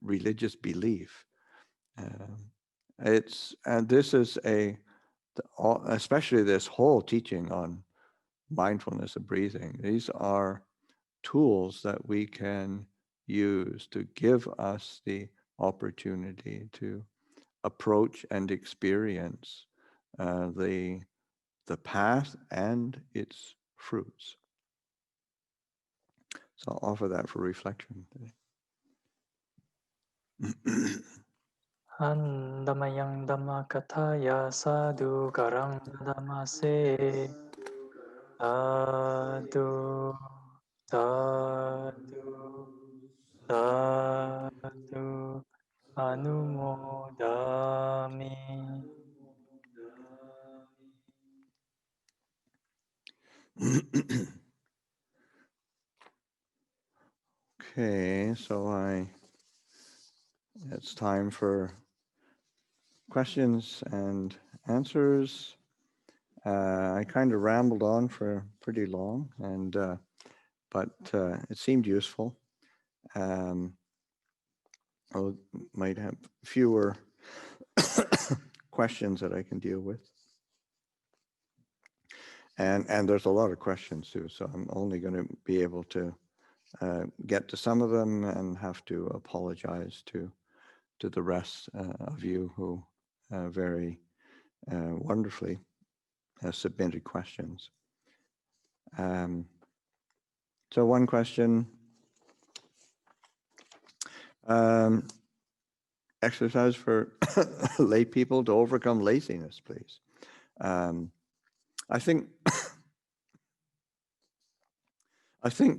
religious belief. And this is especially this whole teaching on mindfulness of breathing. These are tools that we can use to give us the opportunity to approach and experience the path and its fruits. So I'll offer that for reflection today. Andamayang dhamma kathaya sadhu karang dhammase sadhu sadhu sadhu anumodami. Okay, so it's time for questions and answers. I kind of rambled on for pretty long, but it seemed useful. I might have fewer questions that I can deal with. And there's a lot of questions too, so I'm only going to be able to get to some of them and have to apologize to the rest of you who very wonderfully submitted questions. So one question, exercise for lay people to overcome laziness, please. I think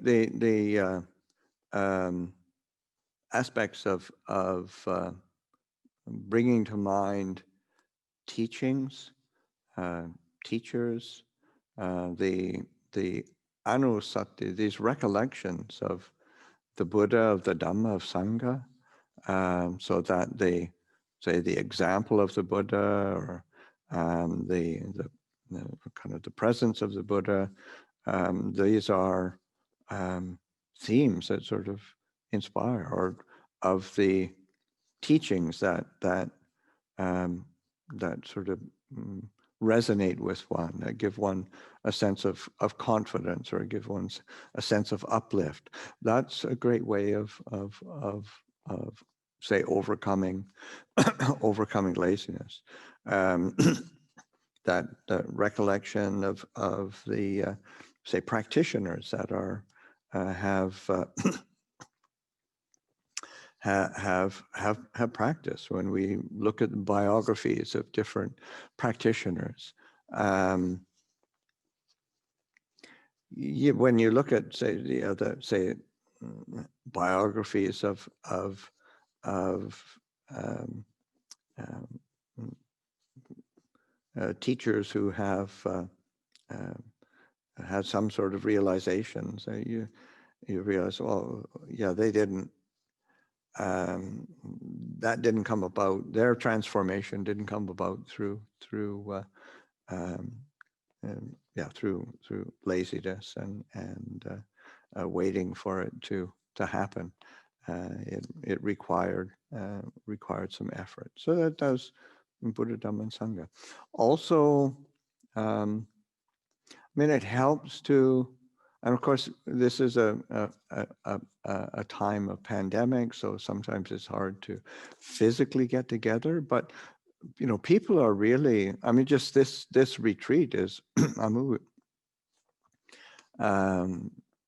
the aspects of bringing to mind teachings, teachers, the Ānāpānasati, these recollections of the Buddha, of the Dhamma, of Sangha, so that they say the example of the Buddha or the kind of the presence of the Buddha. These are themes that sort of inspire, or of the teachings that sort of resonate with one, that give one a sense of confidence, or give one a sense of uplift. That's a great way of say overcoming laziness. That recollection of the say practitioners that are have practiced. When we look at the biographies of different practitioners, when you look at say the other biographies of teachers who have had some sort of realization, so you realize, oh yeah, they didn't. That didn't come about. Their transformation didn't come about through laziness and waiting for it to happen. It required some effort. So that does Buddhadhamma and Sangha. Also, I mean, it helps to. And of course, this is a time of pandemic, so sometimes it's hard to physically get together. But you know, people are really. I mean, just this retreat is. You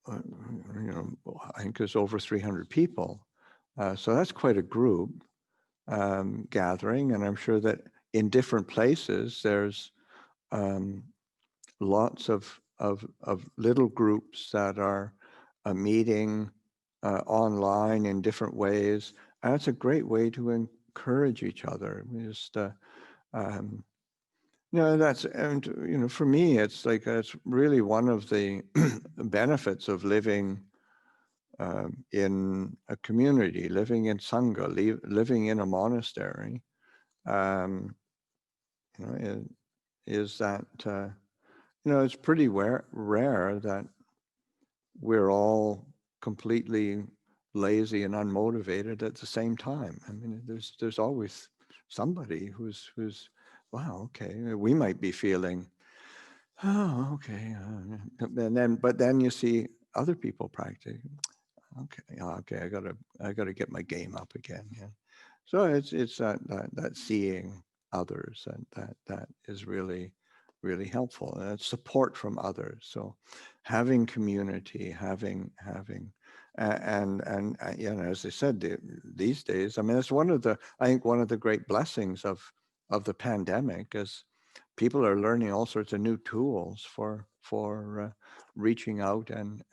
know, I think there's over 300 people, so that's quite a group gathering, and I'm sure that in different places there's lots of little groups that are meeting online in different ways. And it's a great way to encourage each other. Just, you know, that's, and, you know, for me, it's like, it's really one of the benefits of living in a community, living in Sangha, living in a monastery, you know, is that, you know, it's pretty rare that we're all completely lazy and unmotivated at the same time. I mean, there's always somebody who's wow, okay, we might be feeling, oh, okay, but then you see other people practice. Okay, I gotta get my game up again. Yeah. So it's that seeing others, and that is really helpful, and it's support from others. So having community, having and you know, as I said, these days, I mean, it's I think one of the great blessings of the pandemic is people are learning all sorts of new tools for reaching out and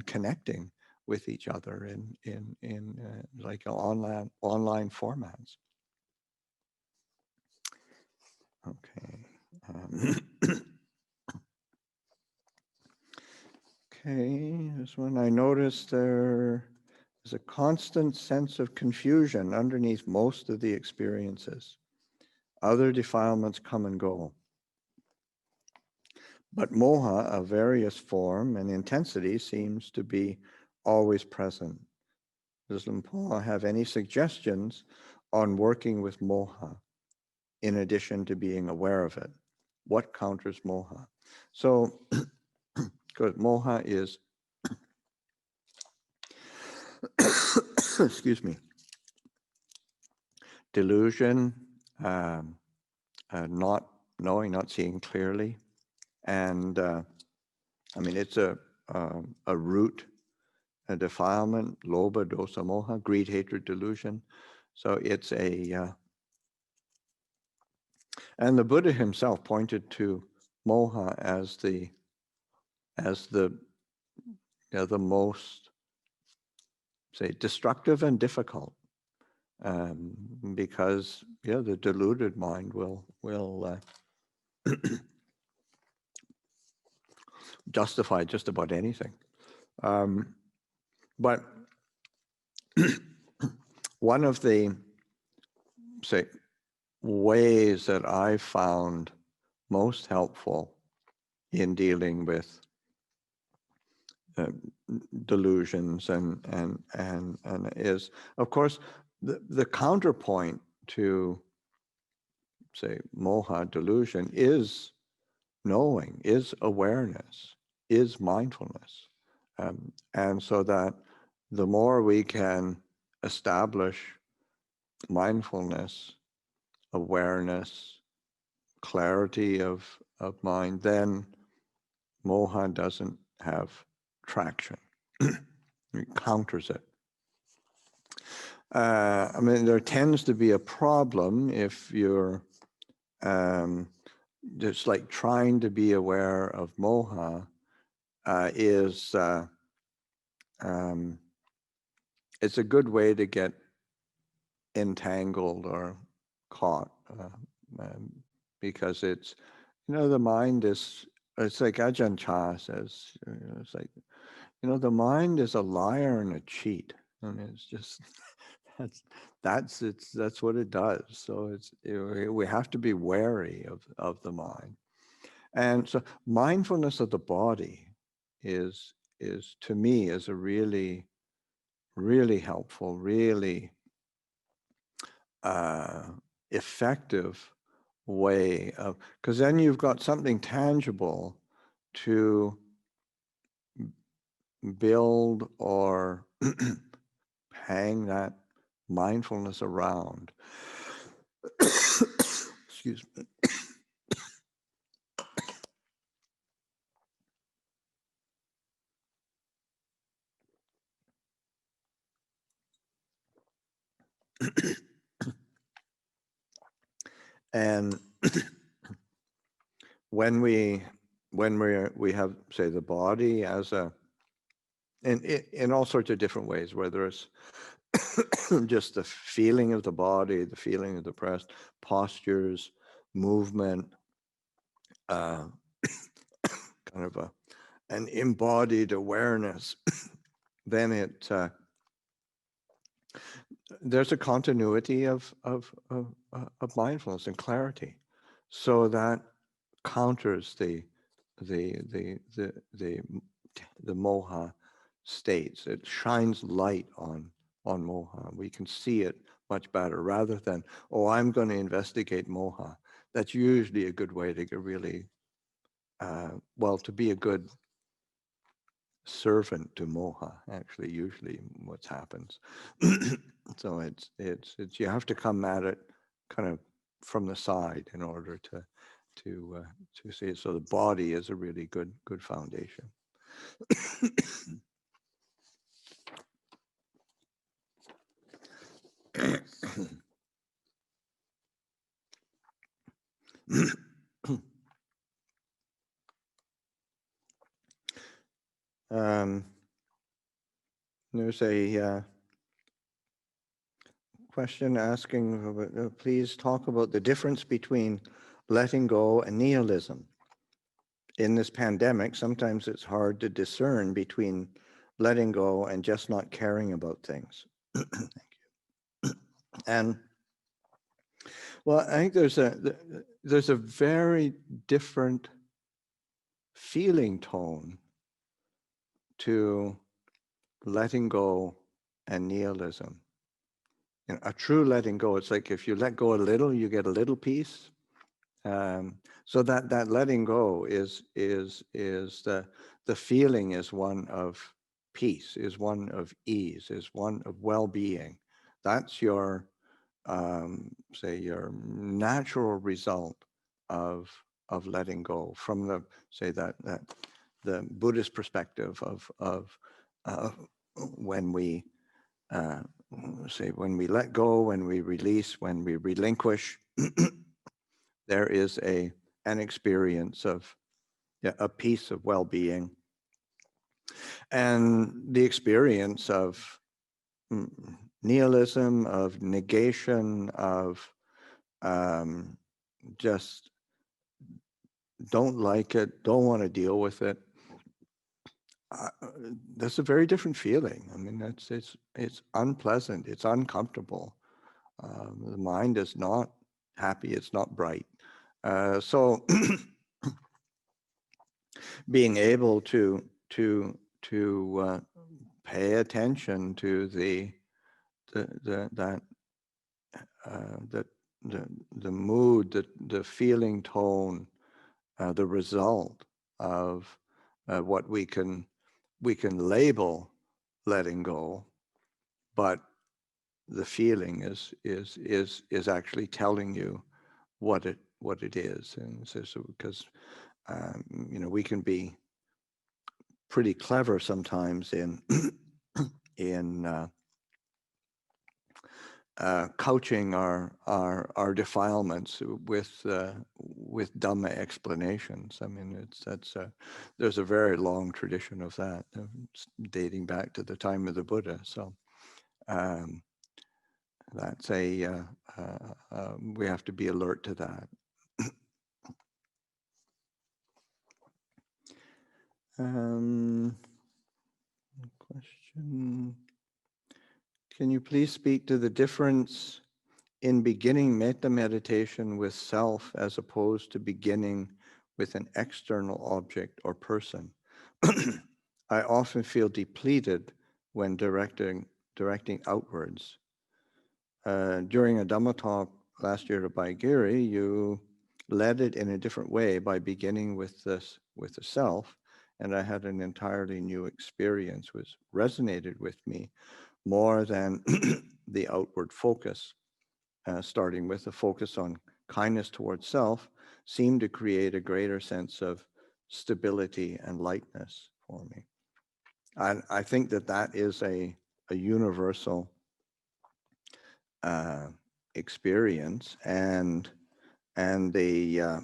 connecting with each other in like online formats. Okay. Okay, this one I noticed there is a constant sense of confusion underneath most of the experiences. Other defilements come and go. But moha of various form and intensity seems to be always present. Does Luang Por have any suggestions on working with moha in addition to being aware of it? What counters moha? So, good, moha is, excuse me, delusion, not knowing, not seeing clearly. And I mean, it's a root, a defilement, lobha, dosa, moha, greed, hatred, delusion. So it's a, and the Buddha himself pointed to moha as the most, say, destructive and difficult, because the deluded mind will justify just about anything. But one of the, say, ways that I found most helpful in dealing with delusions and is, of course, the counterpoint to, say, moha, delusion, is knowing, is awareness, is mindfulness. And so that the more we can establish mindfulness, awareness, clarity of mind, then moha doesn't have traction. It counters it. I mean, there tends to be a problem if you're just like trying to be aware of moha it's a good way to get entangled or caught because it's, the mind is, it's like Ajahn Chah says, it's like, the mind is a liar and a cheat. I mean, it's just, that's what it does. So we have to be wary of the mind. And so mindfulness of the body is to me is a really, really helpful, really effective way of, because then you've got something tangible to build or hang that mindfulness around. Excuse me. And when we have, say, the body as a, in all sorts of different ways, whether it's just the feeling of the body, the feeling of the breast, postures, movement, kind of an embodied awareness, then there's a continuity of mindfulness and clarity, so that counters the moha states. It shines light on moha. We can see it much better, rather than, oh, I'm going to investigate moha. That's usually a good way to get really, to be a good servant to moha, actually, usually what happens. So it's you have to come at it kind of from the side in order to see it. So the body is a really good foundation. There's a question asking, please talk about the difference between letting go and nihilism. in this pandemic, sometimes it's hard to discern between letting go and just not caring about things. Thank you. And well, I think there's a very different feeling tone to letting go and nihilism. You know, a true letting go, it's like if you let go a little, you get a little peace. So that letting go is the feeling is one of peace, is one of ease, is one of well-being. That's your say your natural result of letting go from the the Buddhist perspective of when we when we let go, when we release, when we relinquish. There is an experience of a piece of well-being, and the experience of nihilism, of negation, of just don't like it, don't want to deal with it. That's a very different feeling. I mean, it's unpleasant, it's uncomfortable. The mind is not happy, it's not bright. So being able to pay attention to the mood, the feeling tone, the result of what we can label letting go, but the feeling is actually telling you what it is. And so because you know, we can be pretty clever sometimes in couching our defilements with Dhamma explanations. I mean, there's a very long tradition of that, dating back to the time of the Buddha. So that's we have to be alert to that. Question. Can you please speak to the difference in beginning metta meditation with self as opposed to beginning with an external object or person? I often feel depleted when directing outwards. During a Dhamma talk last year to Baigiri, you led it in a different way by beginning with the self, and I had an entirely new experience, which resonated with me more than the outward focus. Starting with a focus on kindness towards self seemed to create a greater sense of stability and lightness for me. I think that is a universal experience, and the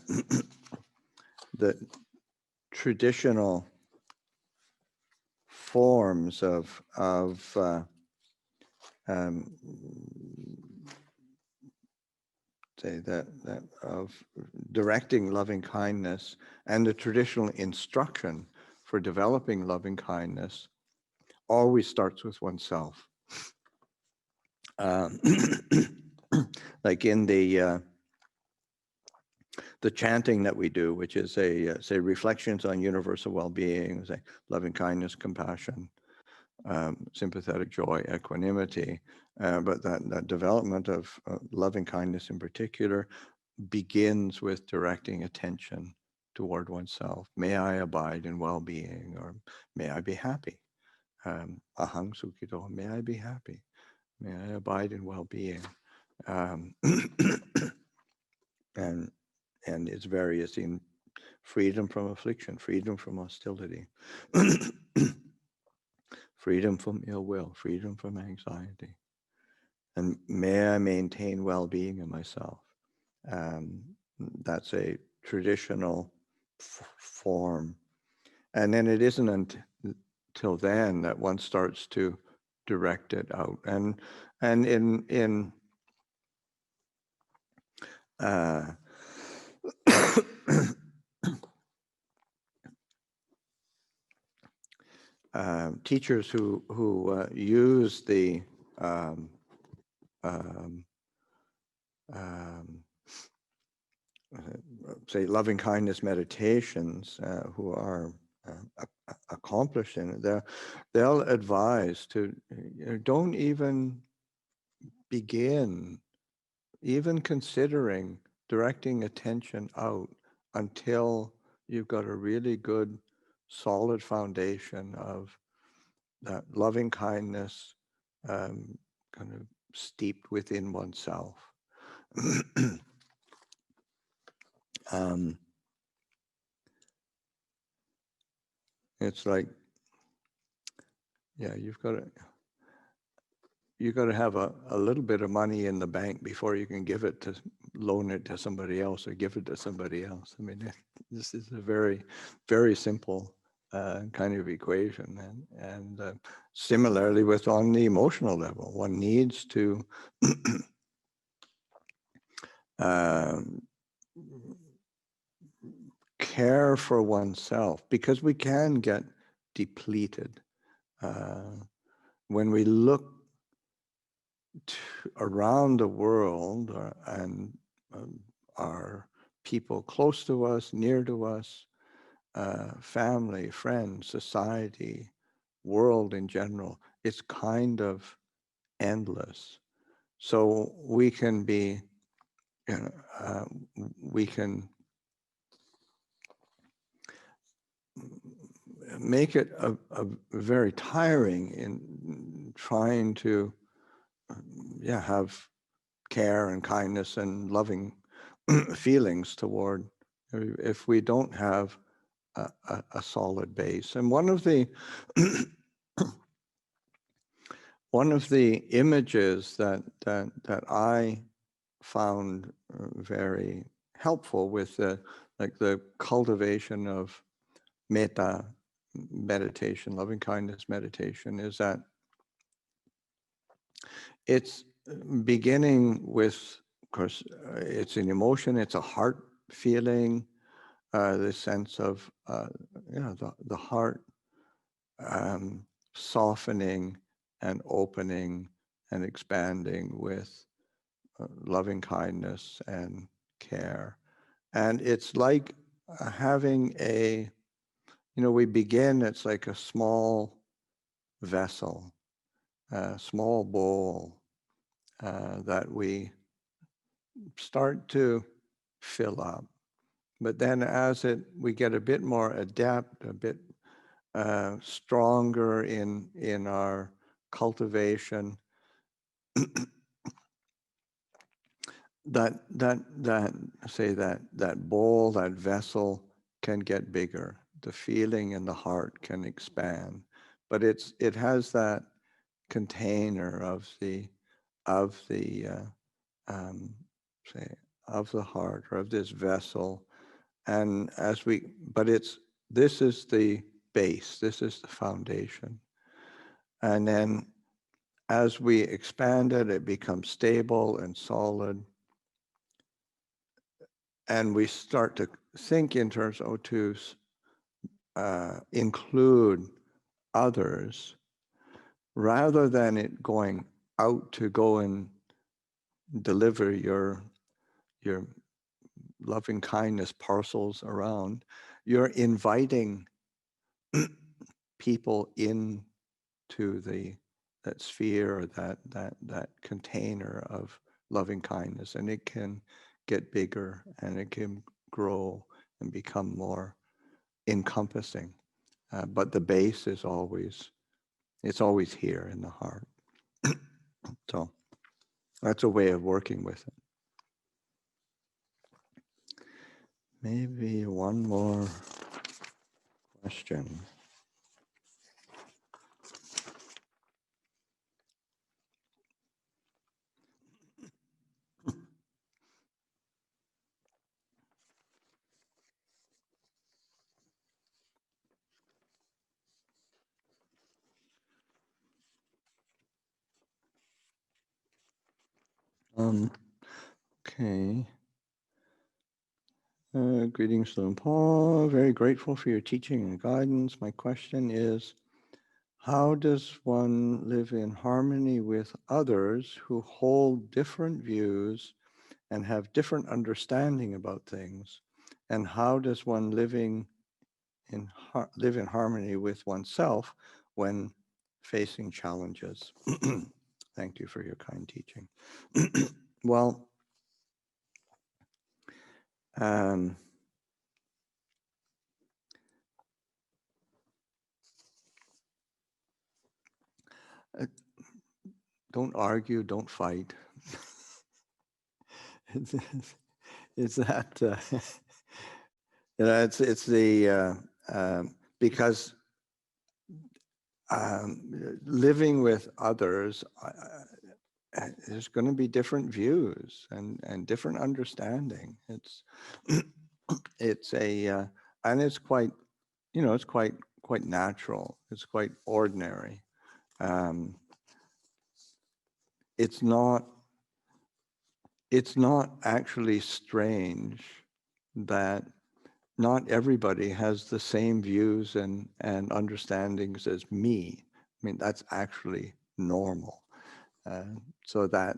the traditional forms of say that of directing loving kindness, and the traditional instruction for developing loving kindness always starts with oneself. Like in the chanting that we do, which is say reflections on universal well-being, say loving kindness, compassion, sympathetic joy, equanimity, but that development of loving kindness in particular begins with directing attention toward oneself. May I abide in well-being, or may I be happy. Ahang sukito, may I be happy. May I abide in well-being. And its various in freedom from affliction, freedom from hostility, freedom from ill will, freedom from anxiety. And may I maintain well-being in myself. That's a traditional form. And then it isn't until then that one starts to direct it out. And in teachers who use the um, um, um, say loving kindness meditations, who are accomplished in it, they'll advise to don't even begin even considering directing attention out until you've got a really good solid foundation of that loving kindness, kind of steeped within oneself. It's like, yeah, you've got to have a little bit of money in the bank before you can loan it to somebody else or give it to somebody else. I mean, this is a very, very simple kind of equation. And similarly with on the emotional level, one needs to care for oneself, because we can get depleted. When we look around the world and our people close to us, near to us, family, friends, society, world in general, it's kind of endless. So we can be, we can make it a very tiring in trying to have care and kindness and loving feelings toward, if we don't have a solid base. And one of the images that I found very helpful with the cultivation of metta meditation, loving kindness meditation, is that it's beginning with, of course, it's an emotion, it's a heart feeling, the sense of the heart softening and opening and expanding with loving kindness and care. And it's like having we begin, it's like a small vessel, a small bowl that we start to fill up. But then as we get a bit more adept, a bit stronger in our cultivation, that bowl, that vessel can get bigger. The feeling in the heart can expand, but it has that container of the heart, or of this vessel. And this is the base, this is the foundation. And then as we expand it, it becomes stable and solid. And we start to think in terms of to include others, rather than it going out to go and deliver your loving kindness parcels around. You're inviting people into that sphere, or that container of loving kindness, and it can get bigger and it can grow and become more encompassing. But the base is always here in the heart. So that's a way of working with it. Maybe one more question. Okay. Greetings, Luang Por. Very grateful for your teaching and guidance. My question is, how does one live in harmony with others who hold different views and have different understanding about things? And how does one live in harmony with oneself when facing challenges? Thank you for your kind teaching. Well, don't argue, don't fight. It's that it's the because living with others, there's going to be different views and different understanding. It's a and it's quite, it's quite natural. It's quite ordinary. It's not actually strange that not everybody has the same views and understandings as me. I mean, that's actually normal. So that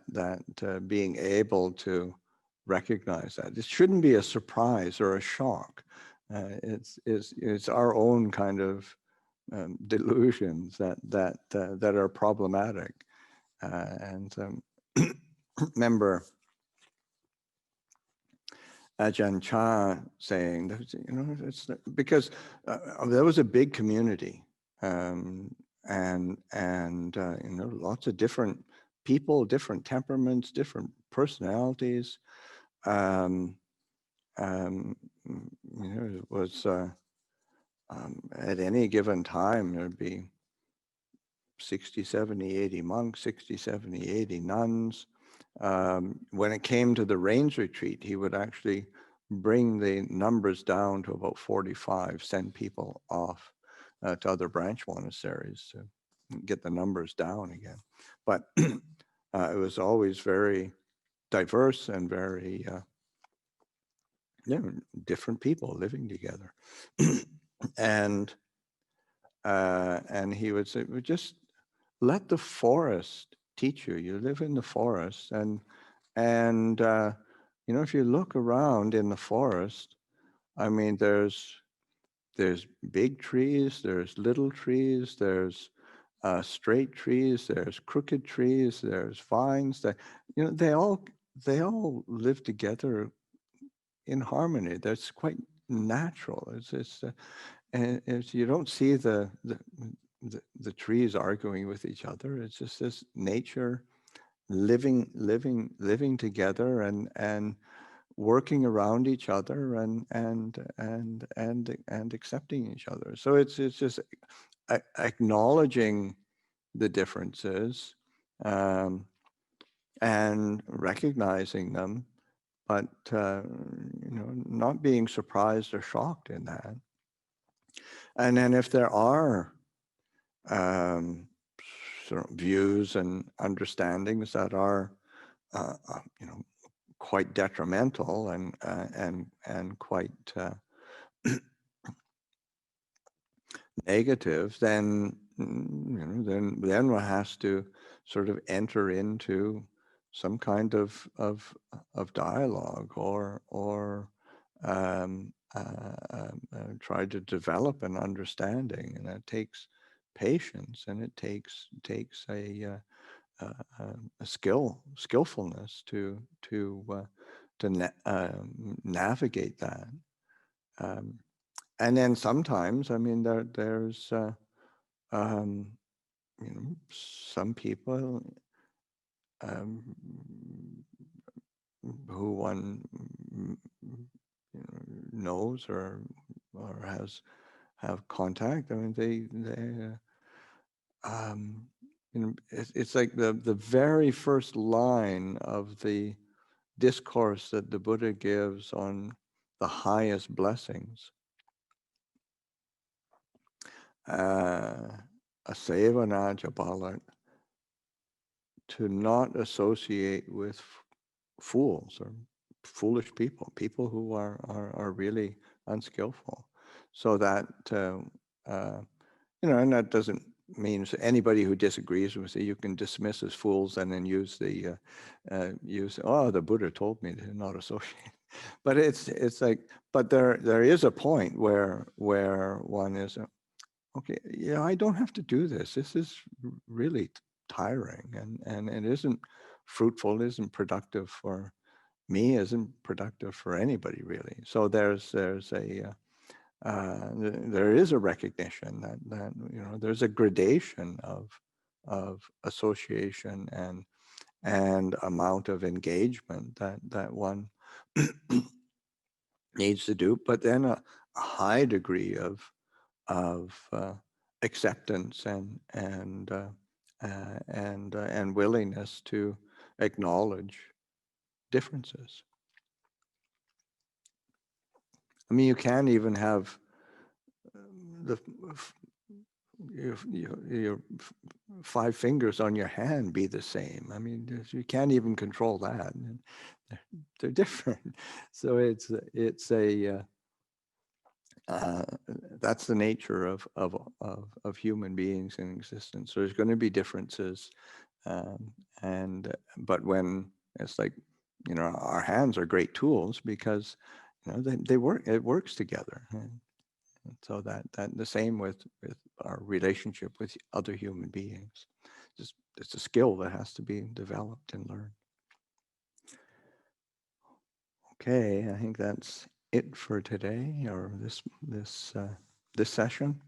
being able to recognize that, it shouldn't be a surprise or a shock. It's our own kind of delusions that are problematic. And remember Ajahn Chah saying that, it's because there was a big community, and lots of different people, different temperaments, different personalities. It was at any given time there'd be 60, 70, 80 monks, 60, 70, 80 nuns. When it came to the rains retreat, he would actually bring the numbers down to about 45, send people off to other branch monasteries to get the numbers down again. But it was always very diverse and very different people living together. And he would say, just let the forest teach you. You live in the forest, and if you look around in the forest, I mean, there's big trees, there's little trees, there's straight trees, there's crooked trees, there's vines. That they all live together in harmony. That's quite natural. And you don't see the trees arguing with each other. It's just this nature living together and working around each other and accepting each other. So it's just acknowledging the differences and recognizing them, but not being surprised or shocked in that. And then if there are sort of views and understandings that are quite detrimental and quite negative, then then one has to sort of enter into some kind of dialogue or try to develop an understanding, and that takes patience, and it takes a skillfulness to navigate that. And then sometimes, I mean, there's some people who one knows or have contact. I mean, it's like the very first line of the discourse that the Buddha gives on the highest blessings. Asevana jabalat, to not associate with fools or foolish people who are really unskillful. So that and that doesn't means anybody who disagrees with it, you can dismiss as fools and then use the the Buddha told me to not associate. But it's like, but there is a point where one is okay. Yeah, I don't have to do this. This is really tiring, and it isn't fruitful. It isn't productive for me. Isn't productive for anybody really. So there's a there is a recognition that there's a gradation of association and amount of engagement that one needs to do, but then a high degree of acceptance and willingness to acknowledge differences. I mean, you can even have the your 5 fingers on your hand be the same. I mean, you can't even control that. They're different. So it's a that's the nature of human beings in existence. So there's going to be differences, but when it's like, our hands are great tools because they work. It works together. And so that the same with our relationship with other human beings. It's a skill that has to be developed and learned. Okay, I think that's it for today, or this session.